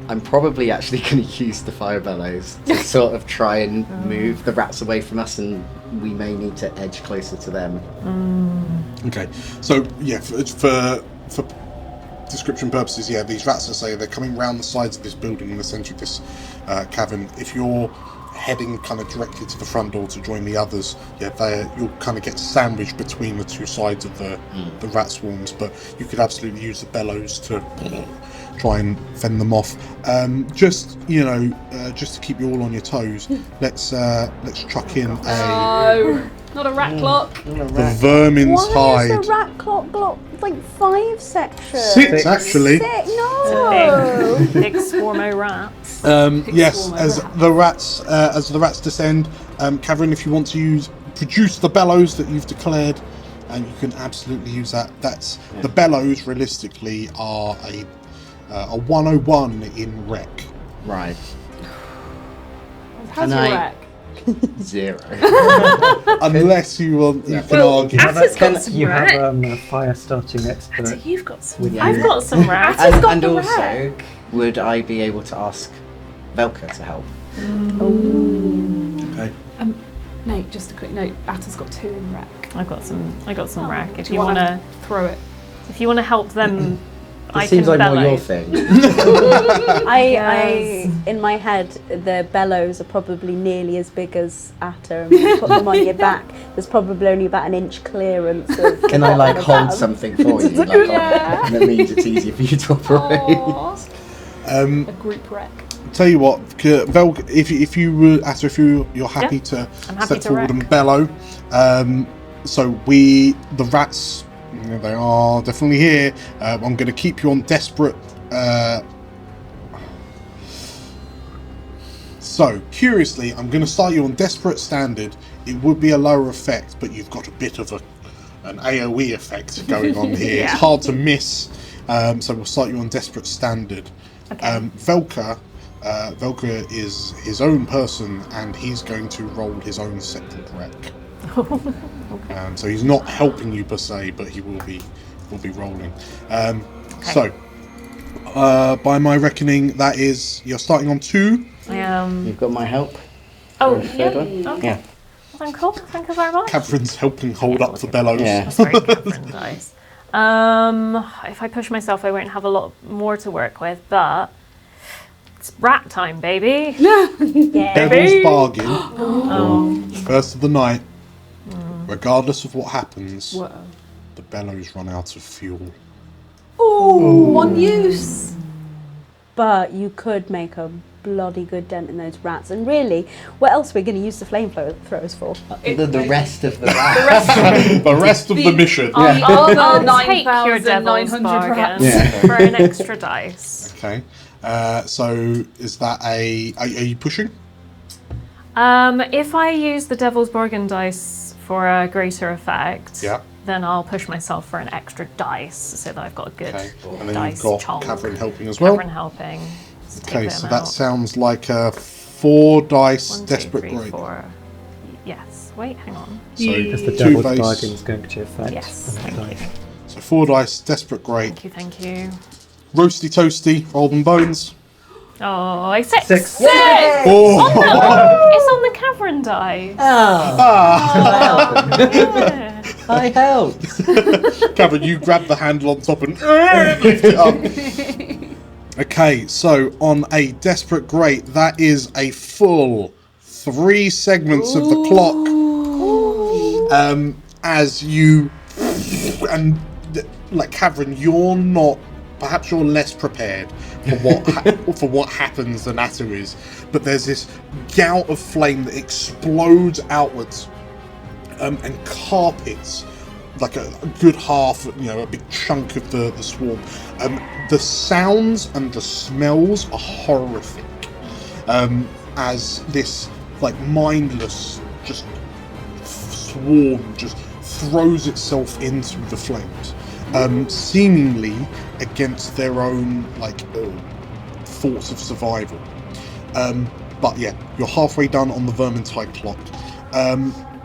I'm probably actually going to use the fire bellows to sort of try and move the rats away from us, and we may need to edge closer to them. Okay, so yeah, for description purposes, yeah, these rats are saying they're coming round the sides of this building in the centre of this cavern. If you're heading kind of directly to the front door to join the others, yeah, you'll kind of get sandwiched between the two sides of the rat swarms, but you could absolutely use the bellows to try and fend them off. Just to keep you all on your toes, let's chuck in No, not a rat clock. the vermin's Why hide. is the rat clock got like 5 sections? 6 actually. 6? No. Big swarm of rats. Yes, as the rats descend, Catherine, if you want to produce the bellows that you've declared, and you can absolutely use that. The bellows realistically are a 101 in rec. Right. How's Can your I- wreck? 0. Unless you want, you can Well, argue. Atter's got some You rat. have a fire starting expert. Atter, you've got some. with I've you. got some rat. And also, would I be able to ask Velka to help? Okay. Nate, just a quick note. Atter's got 2 in wreck. I got some rack. If Do you want to, throw it? if you want to help them, I It seems can like more bellow. your thing. I in my head, the bellows are probably nearly as big as Atta, and when you put them on your back, there's probably only about an inch clearance. Of Can I like of hold that. something for you? Like, Yeah. and that means it's easier for you to operate. Aww. A group wreck. Tell you what, Vel, if you're happy to I'm happy step to forward wreck. and bellow. So the rats, they are definitely here. I'm going to keep you on desperate. So curiously, I'm going to start you on desperate standard. It would be a lower effect, but you've got a bit of an AOE effect going on here. Yeah. It's hard to miss. So we'll start you on desperate standard. Okay. Velka is his own person, and he's going to roll his own separate wreck. Okay. So he's not helping you per se, but he will be rolling. So, by my reckoning, that is you're starting on 2. You've got my help. Oh, for a yeah. third one? Okay. Yeah. Well, cool. Thank you very much. Catherine's helping hold up the bellows. Yeah. That's very Catherine dice. If I push myself, I won't have a lot more to work with, but it's rat time, baby. Devil's bargain. Oh. First of the night. Regardless of what happens, Whoa. the bellows run out of fuel. Ooh, one use. But you could make a bloody good dent in those rats. And really, what else are we going to use the flamethrowers for? The rest of the rats. The rest of the mission. I'll take your devil's 9,900 bargain rats. Yeah. for an extra dice. Okay. So is that are you pushing? If I use the devil's bargain dice for a greater effect, Yeah. then I'll push myself for an extra dice so that I've got a good Okay. And then dice you've got chunk. Catherine helping as well. Catherine helping. Let's take Okay, them so that out. sounds like a 4 dice 1, 2, desperate 3, grade. 4. Yes. Wait, hang on. So Because the 2 devil's base. bargain is going to affect. Yes, on that thank die. you. So 4 dice, desperate great. Thank you. Roasty toasty, roll them bones. Oh, I 6. 6. Oh! It's on the cavern die. Yeah. I helped. Kevin, you grab the handle on top and lift it up. Okay, so on a desperate great, that is a full 3 segments of the clock. As you and like Kavrin, you're not. Perhaps you're less prepared for what happens than Atta is, but there's this gout of flame that explodes outwards and carpets like a good half, a big chunk of the swarm. The sounds and the smells are horrific as this like mindless just swarm just throws itself into the flames, seemingly against their own thoughts of survival. But yeah, you're halfway done on the Vermintide clock.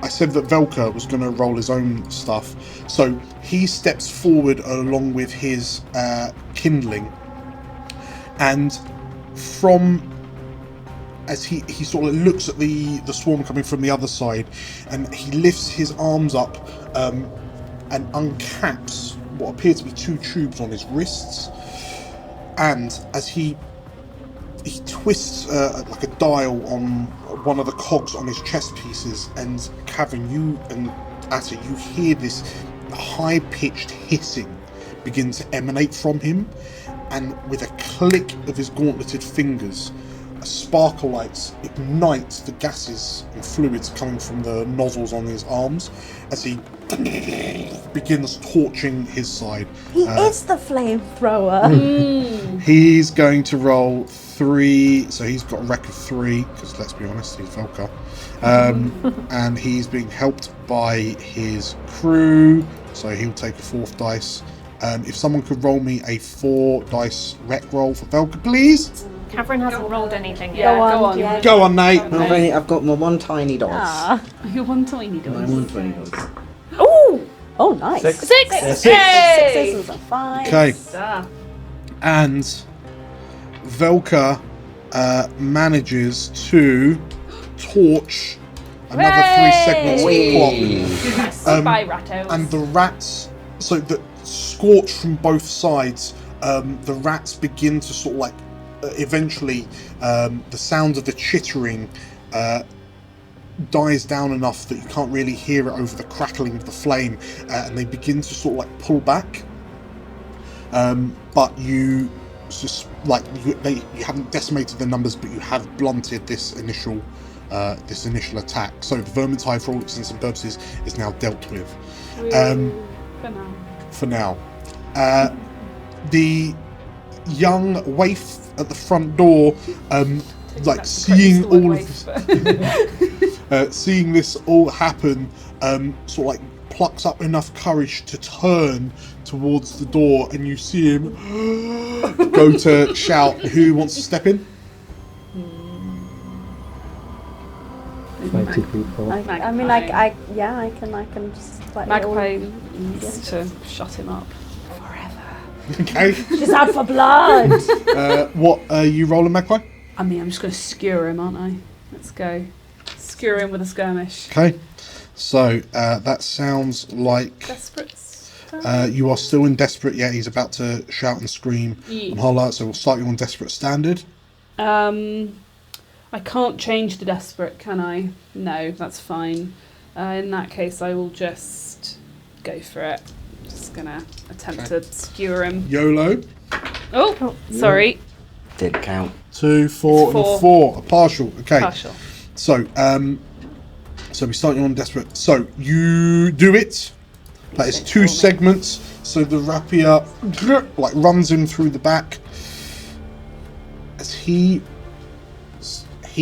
I said that Velka was going to roll his own stuff, so he steps forward along with his kindling, and as he sort of looks at the swarm coming from the other side, and he lifts his arms up and uncaps what appear to be 2 tubes on his wrists, and as he twists like a dial on one of the cogs on his chest pieces, and Kavin, you and Atta, you hear this high-pitched hissing begin to emanate from him, and with a click of his gauntleted fingers, a sparkle light ignites the gases and fluids coming from the nozzles on his arms as he begins torching his side. He is the flamethrower. He's going to roll 3, so he's got a wreck of 3, because let's be honest, he's Velka. And he's being helped by his crew, so he'll take a 4th dice. If someone could roll me a 4 dice wreck roll for Velka, please. Kavrin hasn't rolled anything yet. Yeah, go on. Yeah. Go on, Nate. I've got my 1 tiny dice. Ah. You're one tiny My dog. 1 tiny dice. Oh, nice. 6. 6. Sixes and 5. Okay. And Velka manages to torch another 3 segments of the clock. Bye, rattos. And the rats, so the scorch from both sides, the rats begin to sort of eventually the sound of the chittering dies down enough that you can't really hear it over the crackling of the flame, and they begin to sort of pull back, but you just you haven't decimated the numbers, but you have blunted this initial attack, so the Vermintide, for all intents and purposes, is now dealt with. For now. The young waif at the front door, seeing all of seeing this all happen, sort of plucks up enough courage to turn towards the door, and you see him go to shout. Who wants to step in? 20 people. I can just Magpie needs to shut him up forever. Okay. She's out for blood. What are you rolling, Magpie? I mean, I'm just going to skewer him, aren't I? Let's go. Skewer him with a skirmish. Okay. So that sounds like Desperate. you are still in desperate. Yeah, he's about to shout and scream and holler. So we'll start you on desperate standard. I can't change the desperate, can I? No, that's fine. In that case, I will just go for it. Just gonna attempt to skewer him. YOLO. Oh, sorry. Didn't count. 2, 4, and a 4. A partial. Okay. Partial. So, so we start you on desperate. So you do it. That is 2 segments. So the rapier runs him through the back. As he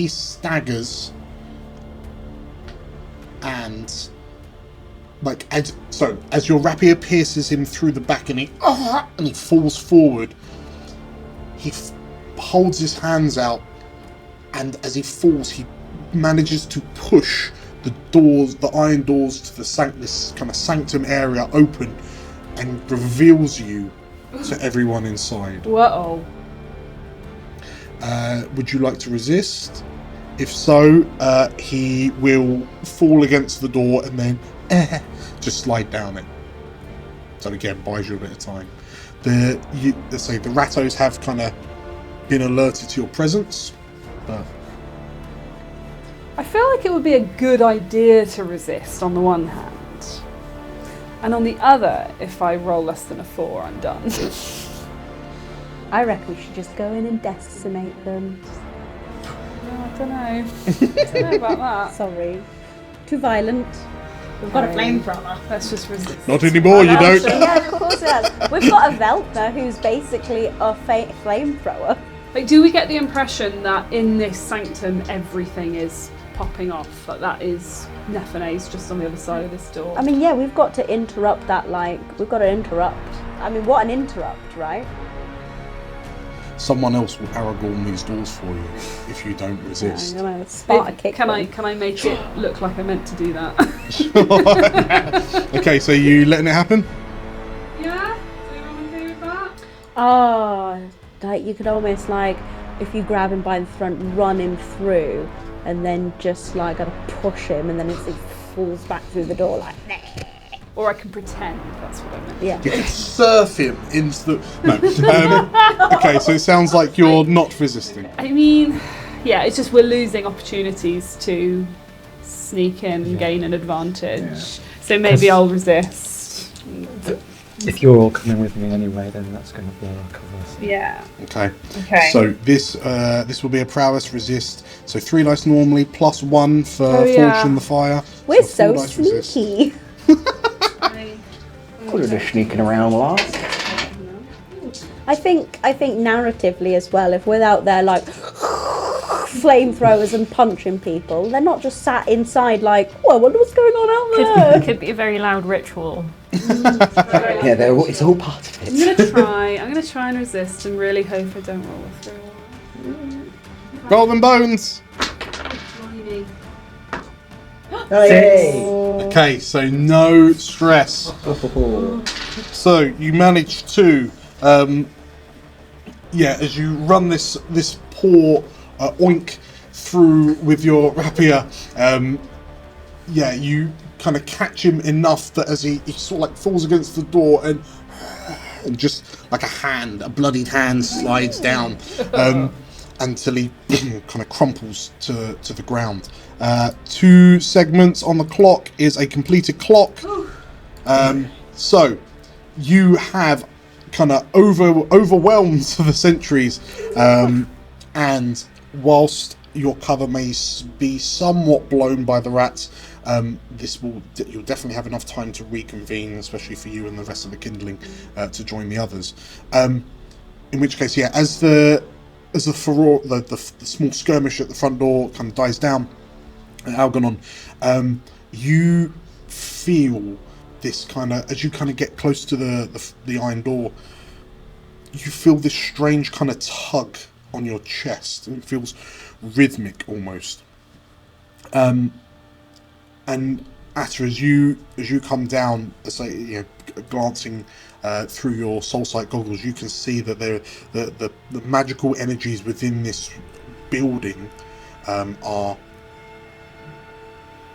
staggers, and as your rapier pierces him through the back, and he falls forward. He holds his hands out, and as he falls, he manages to push the iron doors to this kind of sanctum area open and reveals you to everyone inside. Whoa. Would you like to resist? If so, he will fall against the door and then just slide down it. So again, buys you a bit of time. Let's say the Rattos have kind of been alerted to your presence, but I feel like it would be a good idea to resist on the one hand. And on the other, if I roll less than a 4, I'm done. I reckon we should just go in and decimate them. No, I don't know. I don't know about that. Sorry. Too violent. We've got a flamethrower. Let's just resist. not anymore, you don't. Yeah, of course it has. We've got a Veltner who's basically a flamethrower. Like, do we get the impression that in this sanctum everything is popping off? Like that is Nephinae's just on the other side of this door? I mean, yeah, we've got to interrupt that, we've got to interrupt. I mean, what an interrupt, right? Someone else will Aragorn these doors for you if you don't resist. I'm going to Sparta kick Can them. I make it look like I meant to do that? Okay, so you letting it happen? Yeah? Is everyone okay with that? Oh, like you could almost if you grab him by the front, run him through, and then just gotta push him, and then he falls back through the door Or I can pretend that's what I meant. yeah. You can surf him into the... No. Okay, so it sounds like you're not resisting. I mean, yeah, it's just we're losing opportunities to sneak in and gain an advantage. Yeah. So maybe I'll resist. If you're all coming with me anyway, then that's going to blow our cover. So. Yeah. Okay. Okay. So this will be a prowess resist. So 3 dice normally, plus 1 for Oh, yeah. fortune the fire. We're 4 so dice resist. sneaky. Could have just sneaking around last. I think narratively as well, if we're out there flamethrowers and punching people, they're not just sat inside oh, I wonder what's going on out there. Could be a very loud ritual. Yeah, it's all part of it. I'm gonna try and resist and really hope I don't roll a 3. Roll them bones! Hey! Okay, so no stress. So you manage to, as you run this poor oink through with your rapier, you kind of catch him enough that as he sort of falls against the door and just like a bloodied hand slides down until he kind of crumples to the ground. 2 segments on the clock is a completed clock. So you have kind of overwhelmed the sentries, and whilst your cover may be somewhat blown by the rats, you'll definitely have enough time to reconvene, especially for you and the rest of the kindling, to join the others. In which case, as the furore, the small skirmish at the front door kind of dies down, Algernon, you feel this kind of, as you kind of get close to the iron door, you feel this strange kind of tug on your chest, and it feels rhythmic almost. And Atta, as you come down, glancing through your soul sight goggles, you can see that the magical energies within this building are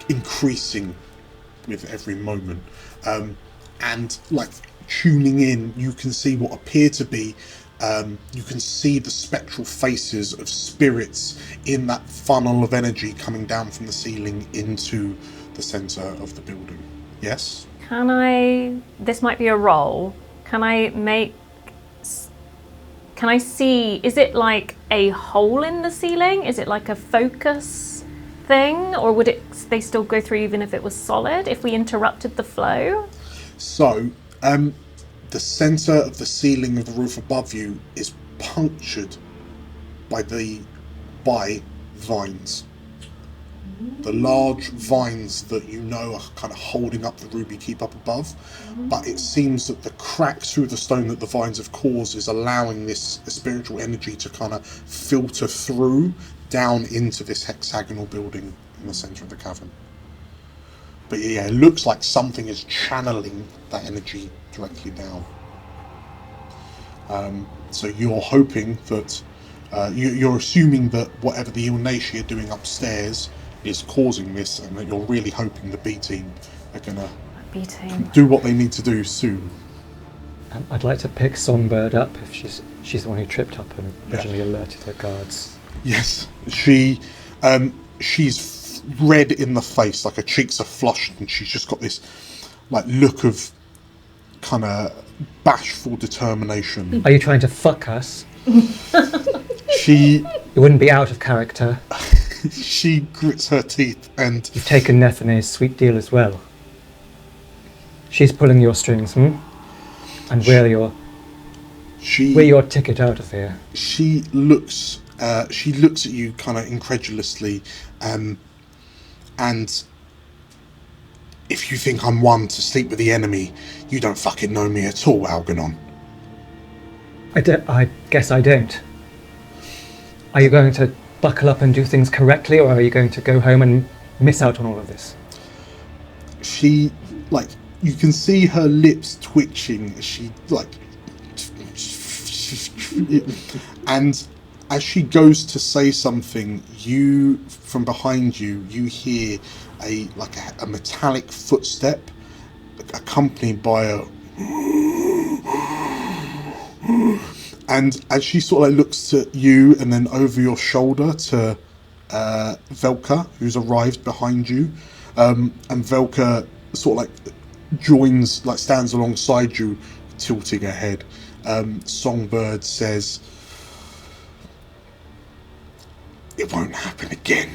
increasing with every moment, and tuning in, you can see what appear to be you can see the spectral faces of spirits in that funnel of energy coming down from the ceiling into the center of the building. Yes? This might be a roll, can I see, is it like a hole in the ceiling? Is it like a focus thing? Or would they still go through even if it was solid, if we interrupted the flow? So, the center of the ceiling of the roof above you is punctured by vines. The large vines that you know are kind of holding up the ruby keep up above, but it seems that the cracks through the stone that the vines have caused is allowing this spiritual energy to kind of filter through down into this hexagonal building in the center of the cavern. But yeah, it looks like something is channeling that energy directly down. So you're hoping that, you're assuming that whatever the Elysia are doing upstairs is causing this, and that you're really hoping the B team are going to B-team. do what they need to do soon. I'd like to pick Songbird up if she's the one who tripped up and originally alerted her guards. Yes, she's red in the face, like her cheeks are flushed, and she's just got this like look of kind of bashful determination. Are you trying to fuck us? She It wouldn't be out of character. she grits her teeth and You've taken Nephinae's sweet deal as well. She's pulling your strings, And we're your ticket out of here. she looks at you kind of incredulously, and if you think I'm one to sleep with the enemy, you don't fucking know me at all, Algernon. I guess I don't. Are you going to buckle up and do things correctly, or are you going to go home and miss out on all of this? She, like, you can see her lips twitching. She, like, and as she goes to say something, you, from behind you, you hear a metallic footstep accompanied by a and as she sort of like looks to you and then over your shoulder to Velka, who's arrived behind you, and Velka sort of like joins, like stands alongside you, tilting her head. Songbird says, "It won't happen again."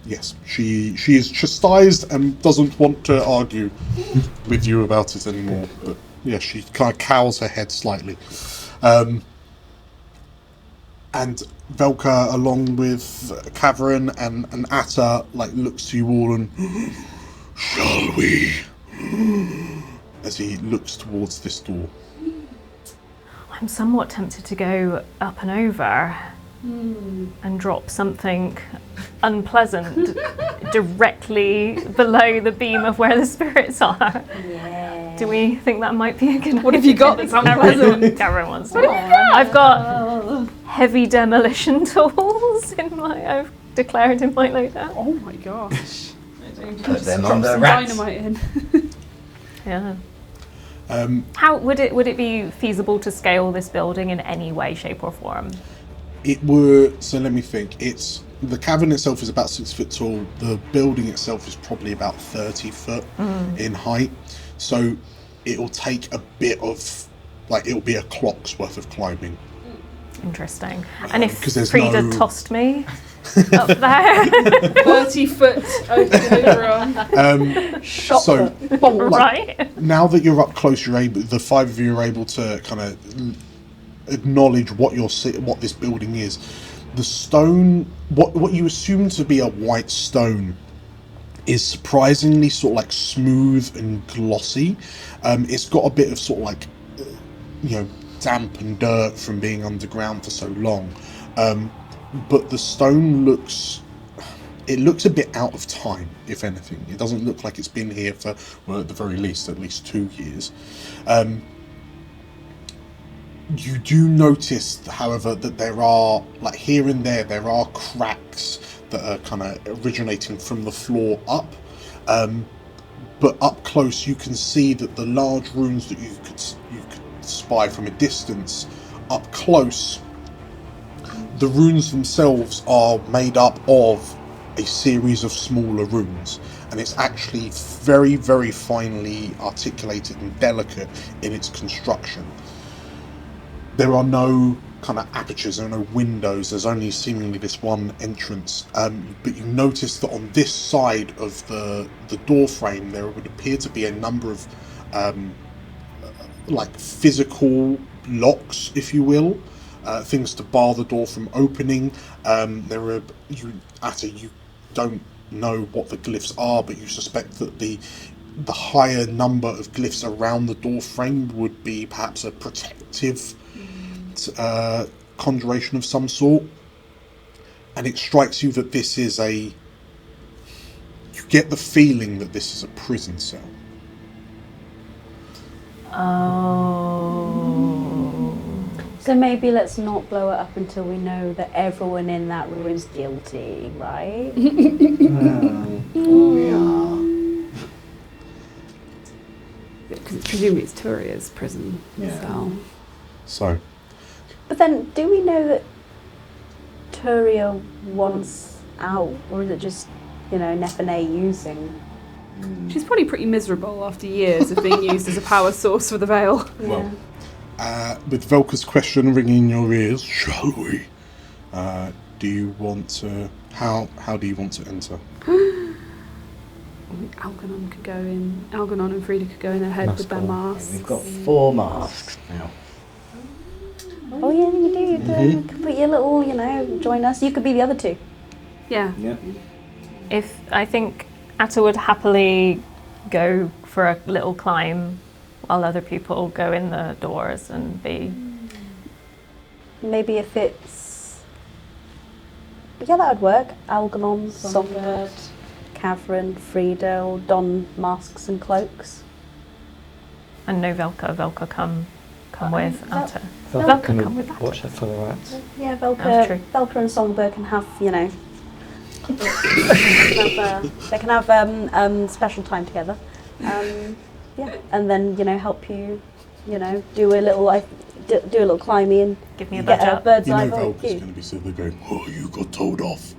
Yes, she is chastised and doesn't want to argue with you about it anymore. But yeah, she kind of cowls her head slightly. And Velka, along with Cavern and Atta, like looks to you all and, "Shall we?" as he looks towards this door. I'm somewhat tempted to go up and over and drop something unpleasant directly below the beam of where the spirits are. Yeah. Do we think that might be a good idea? What have you got that's unpleasant? Karen wants to. I've got heavy demolition tools in my. I've declared in my loadout. Oh my gosh. Put them Drop on the some rats. dynamite in. Yeah. How would it be feasible to scale this building in any way, shape, or form? It were, so let me think. It's, the cavern itself is about 6 foot tall. The building itself is probably about 30 foot in height. So it'll take a bit of, like, it'll be a clock's worth of climbing. Interesting. And if 'cause there's Frida no- tossed me up there, 30 foot over. So, like, right? now that you're up close, you're able, the five of you are able to kind of acknowledge what what this building is. The stone, what you assume to be a white stone, is surprisingly sort of like smooth and glossy. It's got a bit of sort of like, damp and dirt from being underground for so long. But the stone looks a bit out of time, if anything. It doesn't look like it's been here for, well, at the very least, at least 2 years. You do notice, however, that there are, like here and there are cracks that are kind of originating from the floor up. But up close, you can see that the large runes that you could spy from a distance, up close, the runes themselves are made up of a series of smaller runes, and it's actually very, very finely articulated and delicate in its construction. There are no kind of apertures, there are no windows, there's only seemingly this one entrance, but you notice that on this side of the door frame there would appear to be a number of like physical locks, if you will, things to bar the door from opening. There are, you don't know what the glyphs are, but you suspect that the higher number of glyphs around the door frame would be perhaps a protective conjuration of some sort. And it strikes you that this is get the feeling that this is a prison cell. Oh. So maybe let's not blow it up until we know that everyone in that room is guilty, right? Because presumably it's Turia's prison cell. So, But then, do we know that Turia wants out, or is it just, Nephinae using? She's probably pretty miserable after years of being used as a power source for the Veil. well, with Velka's question ringing in your ears, shall we? Do you want to? How do you want to enter? Algernon could go in. Algernon and Frida could go in ahead with their masks. We've got 4 masks now. Oh yeah, you do. You could put your little, join us. You could be the other 2. Yeah. If I think Atta would happily go for a little climb while other people go in the doors and be... Maybe if it's... Yeah, that would work. Algernon, Songbird, Catherine, Frida will don masks and cloaks. And no Velka. Velka come with Atta. Velka come can with that. watch her for the rats. Yeah, That's true. Velka and Songbird can have, they can have special time together. And then help you, do a little climbing and Give me a get badge a up. bird's You eye know view. Velka's going to be sitting there going, "Oh, you got told off."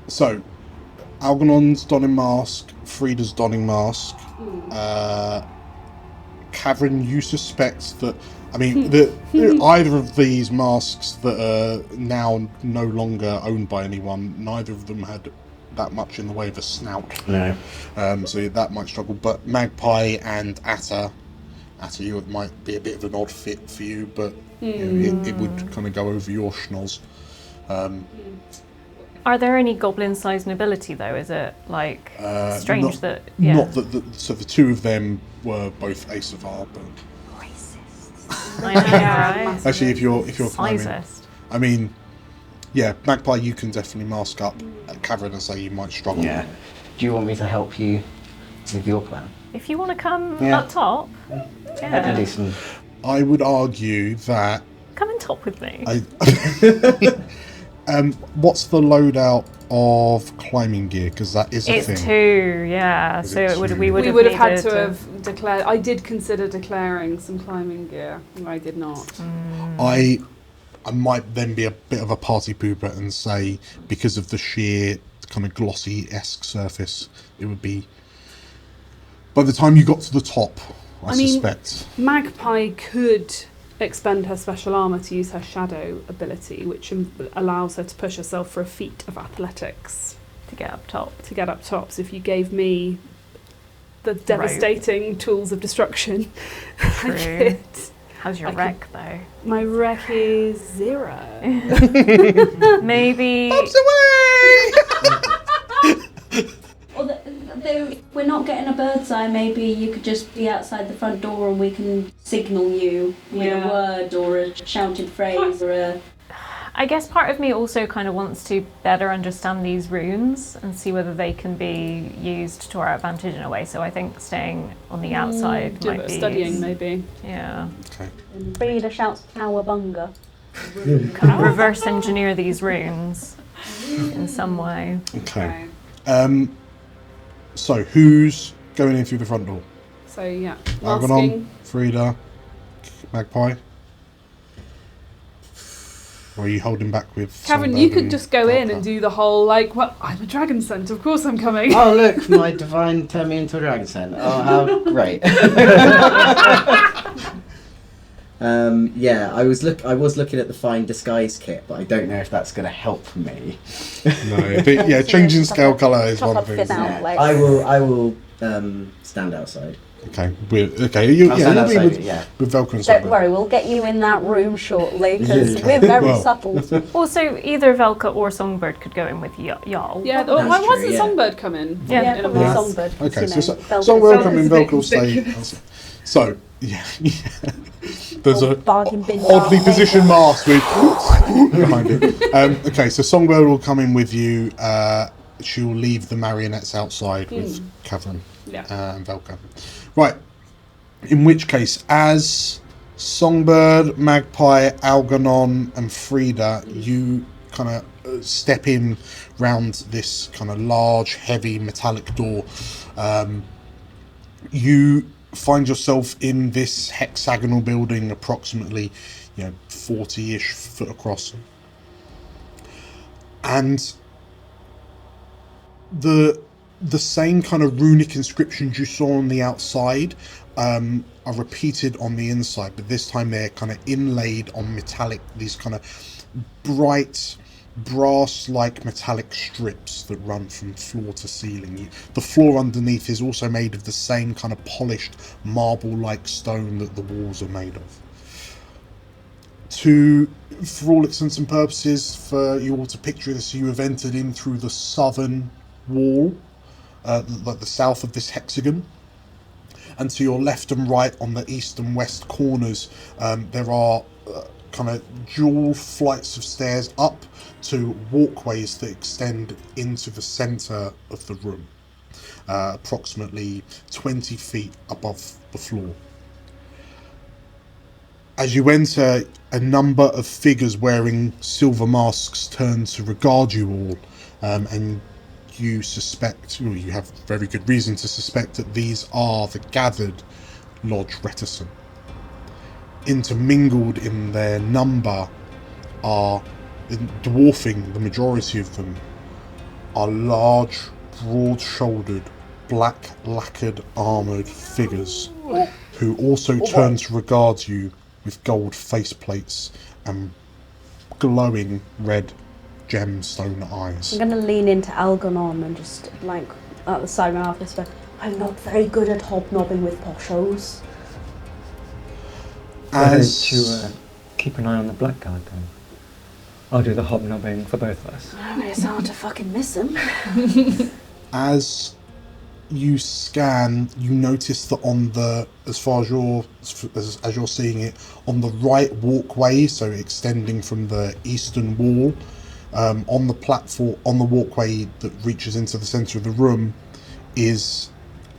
So, Algernon's donning mask, Frida's donning mask. Catherine, you suspect that... I mean, either of these masks that are now no longer owned by anyone, neither of them had that much in the way of a snout. No. So that might struggle. But Magpie and Atta, you might be a bit of an odd fit for you, but it would kind of go over your schnoz. Are there any goblin-sized nobility, though? Is it, strange that... Not that... So the 2 of them were both Ace of R, but... I know, right? Actually, if you're climbing... Sizest. I mean, yeah, Magpie, you can definitely mask up. Catherine, I say you might struggle. Yeah. Do you want me to help you with your plan? If you want to come up top, I can do some... I would argue that... come and top with me. What's the loadout of climbing gear? Because that is a thing. It's 2, yeah. Is So it it would, 2? we would We have would have had needed to have declared. I did consider declaring some climbing gear. I did not. I might then be a bit of a party pooper and say, because of the sheer kind of glossy-esque surface, it would be... By the time you got to the top, I suspect... Magpie could expend her special armour to use her shadow ability, which allows her to push herself for a feat of athletics. to get up top. So if you gave me the devastating tools of destruction, True. I could... How's your wreck, though? My wreck is 0. Maybe... Although we're not getting a bird's eye, maybe you could just be outside the front door and we can signal you with a word or a shouted phrase or a... I guess part of me also kind of wants to better understand these runes and see whether they can be used to our advantage in a way. So I think staying on the outside Do a might bit of be... studying, maybe. Yeah. Okay. Frida shouts cowabunga. Kind of reverse engineer these runes in some way. Okay. So who's going in through the front door? So yeah, Algernon, masking. Frida, Magpie? Or are you holding back with... Kevin, Songbird you could and just go in Velka? and do the whole, like, well, I'm a dragon scent, of course I'm coming. Oh look, my divine turned me into a dragon scent. Oh, how great. Yeah, I was looking at the fine disguise kit, but I don't know if that's going to help me. No, but yeah, changing scale colour is one thing. Fit out, Yeah, like- I will stand outside. Okay, you'll I'll stand be outside, with, yeah. with Velka and Don't Songbird. worry, we'll get you in that room shortly because Yeah. we're very Well. subtle. Also, either Velka or Songbird could go in with Jarl. Yeah, That's why true, wasn't yeah. Songbird come in? Yeah, in a probably mask? Songbird. Okay, you so know, Velka's- Songbird come in, Velka's a bit Velka will stay. conspicuous. So, yeah. There's a bargain bin oddly bar positioned later. mask with behind it. Okay, so Songbird will come in with you. She will leave the marionettes outside with Catherine and Velka. Right. In which case, as Songbird, Magpie, Algernon, and Frida, you kind of step in round this kind of large, heavy, metallic door. You find yourself in this hexagonal building, approximately, 40-ish foot across, and the same kind of runic inscriptions you saw on the outside are repeated on the inside, but this time they're kind of inlaid on metallic, these kind of bright brass-like metallic strips that run from floor to ceiling. The floor underneath is also made of the same kind of polished marble-like stone that the walls are made of. For all intents and purposes, for you all to picture this, you have entered in through the southern wall, like the south of this hexagon, and to your left and right on the east and west corners there are kind of dual flights of stairs up to walkways that extend into the centre of the room, approximately 20 feet above the floor. As you enter, a number of figures wearing silver masks turn to regard you all, and you suspect, or you have very good reason to suspect, that these are the gathered Lodge Reticent. Intermingled in their number are, dwarfing the majority of them, are large, broad-shouldered, black lacquered armoured figures who also turn to regard you with gold faceplates and glowing red gemstone eyes. I'm going to lean into Algernon and just, like, at the side of my mouth whisper, I'm not very good at hobnobbing with poshos. Why don't you keep an eye on the blackguard then? I'll do the hobnobbing for both of us. It's hard to fucking miss him. As you scan, you notice that on the, as far as you're seeing it, on the right walkway, so extending from the eastern wall, on the platform, on the walkway that reaches into the centre of the room, is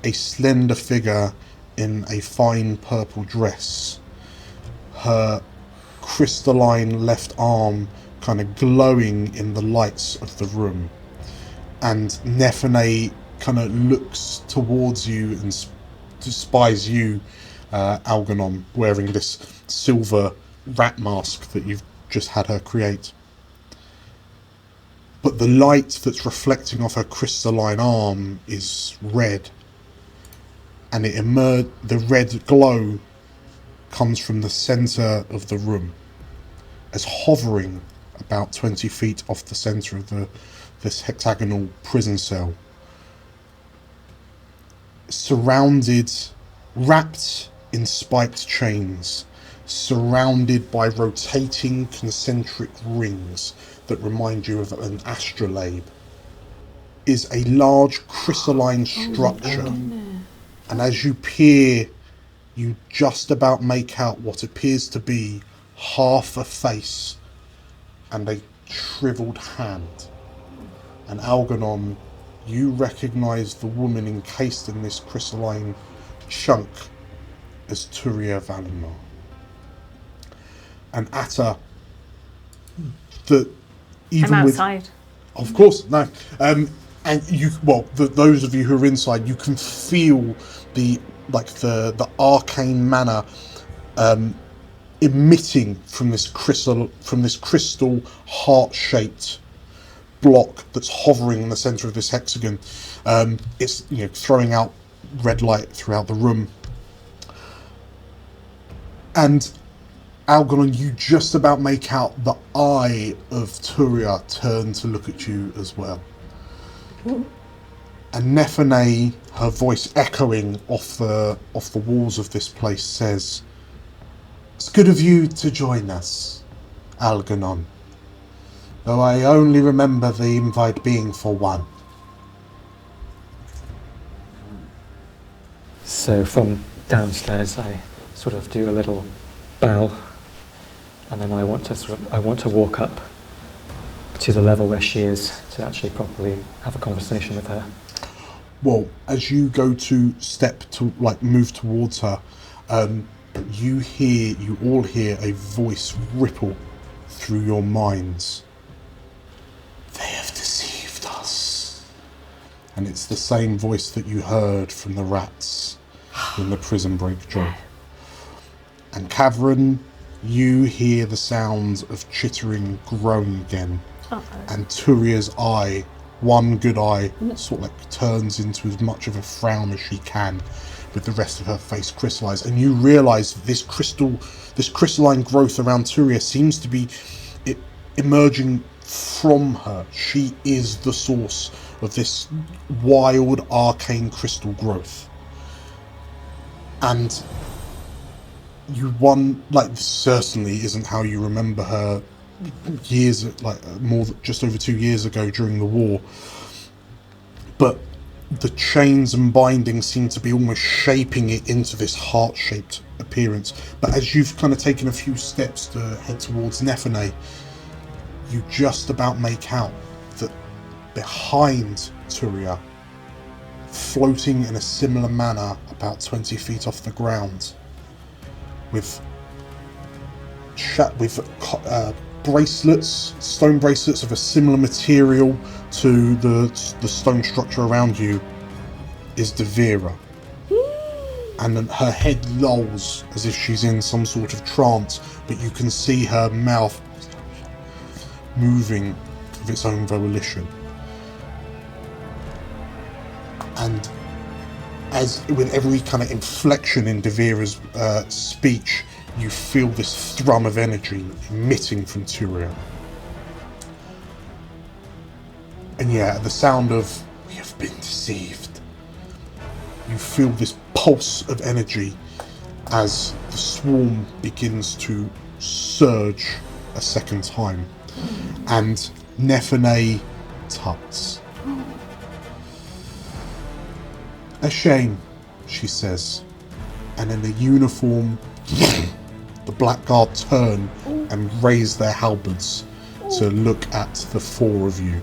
a slender figure in a fine purple dress. Her crystalline left arm kind of glowing in the lights of the room, and Nephinae kind of looks towards you and spies you, Algernon, wearing this silver rat mask that you've just had her create. But the light that's reflecting off her crystalline arm is red, and the red glow comes from the centre of the room, as hovering about 20 feet off the centre of this hexagonal prison cell, surrounded, wrapped in spiked chains, surrounded by rotating concentric rings that remind you of an astrolabe, is a large crystalline structure. And as you peer, you just about make out what appears to be half a face and a shriveled hand. And Algernon, you recognise the woman encased in this crystalline chunk as Turia Valinor. And Atta, even I'm with, outside. of course, no. And you, those of you who are inside, you can feel the arcane mana emitting from this crystal heart-shaped block that's hovering in the centre of this hexagon. It's throwing out red light throughout the room. And Algernon, you just about make out the eye of Turia turn to look at you as well. And Nephinae, her voice echoing off the walls of this place, says, "It's good of you to join us, Algernon, though I only remember the invite being for one." So from downstairs I sort of do a little bow, and then I want to walk up to the level where she is to actually properly have a conversation with her. Well, as you go to move towards her, you all hear a voice ripple through your minds. They have deceived us. And it's the same voice that you heard from the rats in the prison break job. And Cavern, you hear the sounds of chittering growing again. And Turia's eye, one good eye, sort of like turns into as much of a frown as she can, with the rest of her face crystallized. And you realise that this crystalline growth around Turia seems to be emerging from her. She is the source of this wild arcane crystal growth. And this certainly isn't how you remember her just over 2 years ago during the war. But the chains and bindings seem to be almost shaping it into this heart-shaped appearance. But as you've kind of taken a few steps to head towards Nephinae, you just about make out that behind Turia, floating in a similar manner about 20 feet off the ground, with stone bracelets of a similar material to the stone structure around you, is Devira. And then her head lolls as if she's in some sort of trance, but you can see her mouth moving of its own volition. And as with every kind of inflection in Devira's speech, you feel this thrum of energy emitting from Turia. And yeah, the sound of "we have been deceived," you feel this pulse of energy as the swarm begins to surge a second time. And Nephinae tuts. "A shame," she says, and in a uniform, the Blackguard turn and raise their halberds to look at the four of you.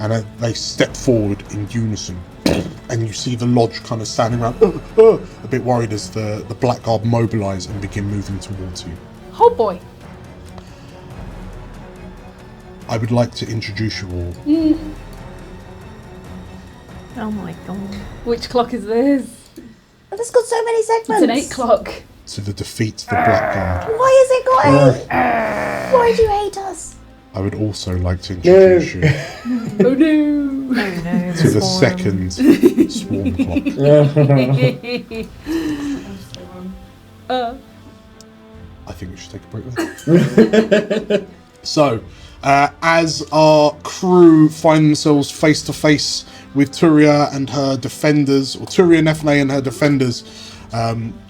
And they step forward in unison, and you see the lodge kind of standing around, a bit worried as the Blackguard mobilise and begin moving towards you. Oh boy. I would like to introduce you all. Oh my god. Which clock is this? But it's got so many segments. It's an 8 clock. To the defeat the Blackguard. Why has it got 8? Why do you hate us? I would also like to introduce you Oh no! Oh no. to the second swarm clock. I think we should take a break then. So, as our crew find themselves face to face with Turia and her defenders, or Turia Nephinae and her defenders,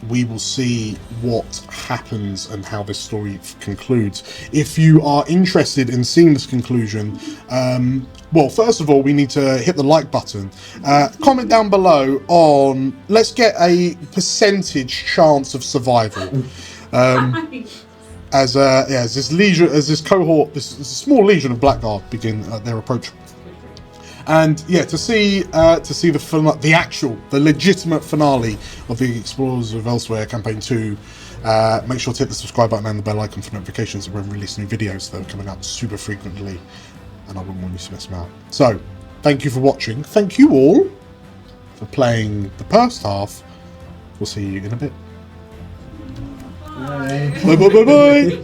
we will see what happens and how this story concludes. If you are interested in seeing this conclusion, well, first of all, we need to hit the like button. Comment down below on, let's get a percentage chance of survival. As this cohort, this small legion of Blackguard begin their approach. And yeah, to see the legitimate finale of the Explorers of Elsewhere Campaign 2, make sure to hit the subscribe button and the bell icon for notifications when we release new videos. They're coming out super frequently, and I wouldn't want you to miss them out. So, thank you for watching. Thank you all for playing the first half. We'll see you in a bit. Bye bye bye bye.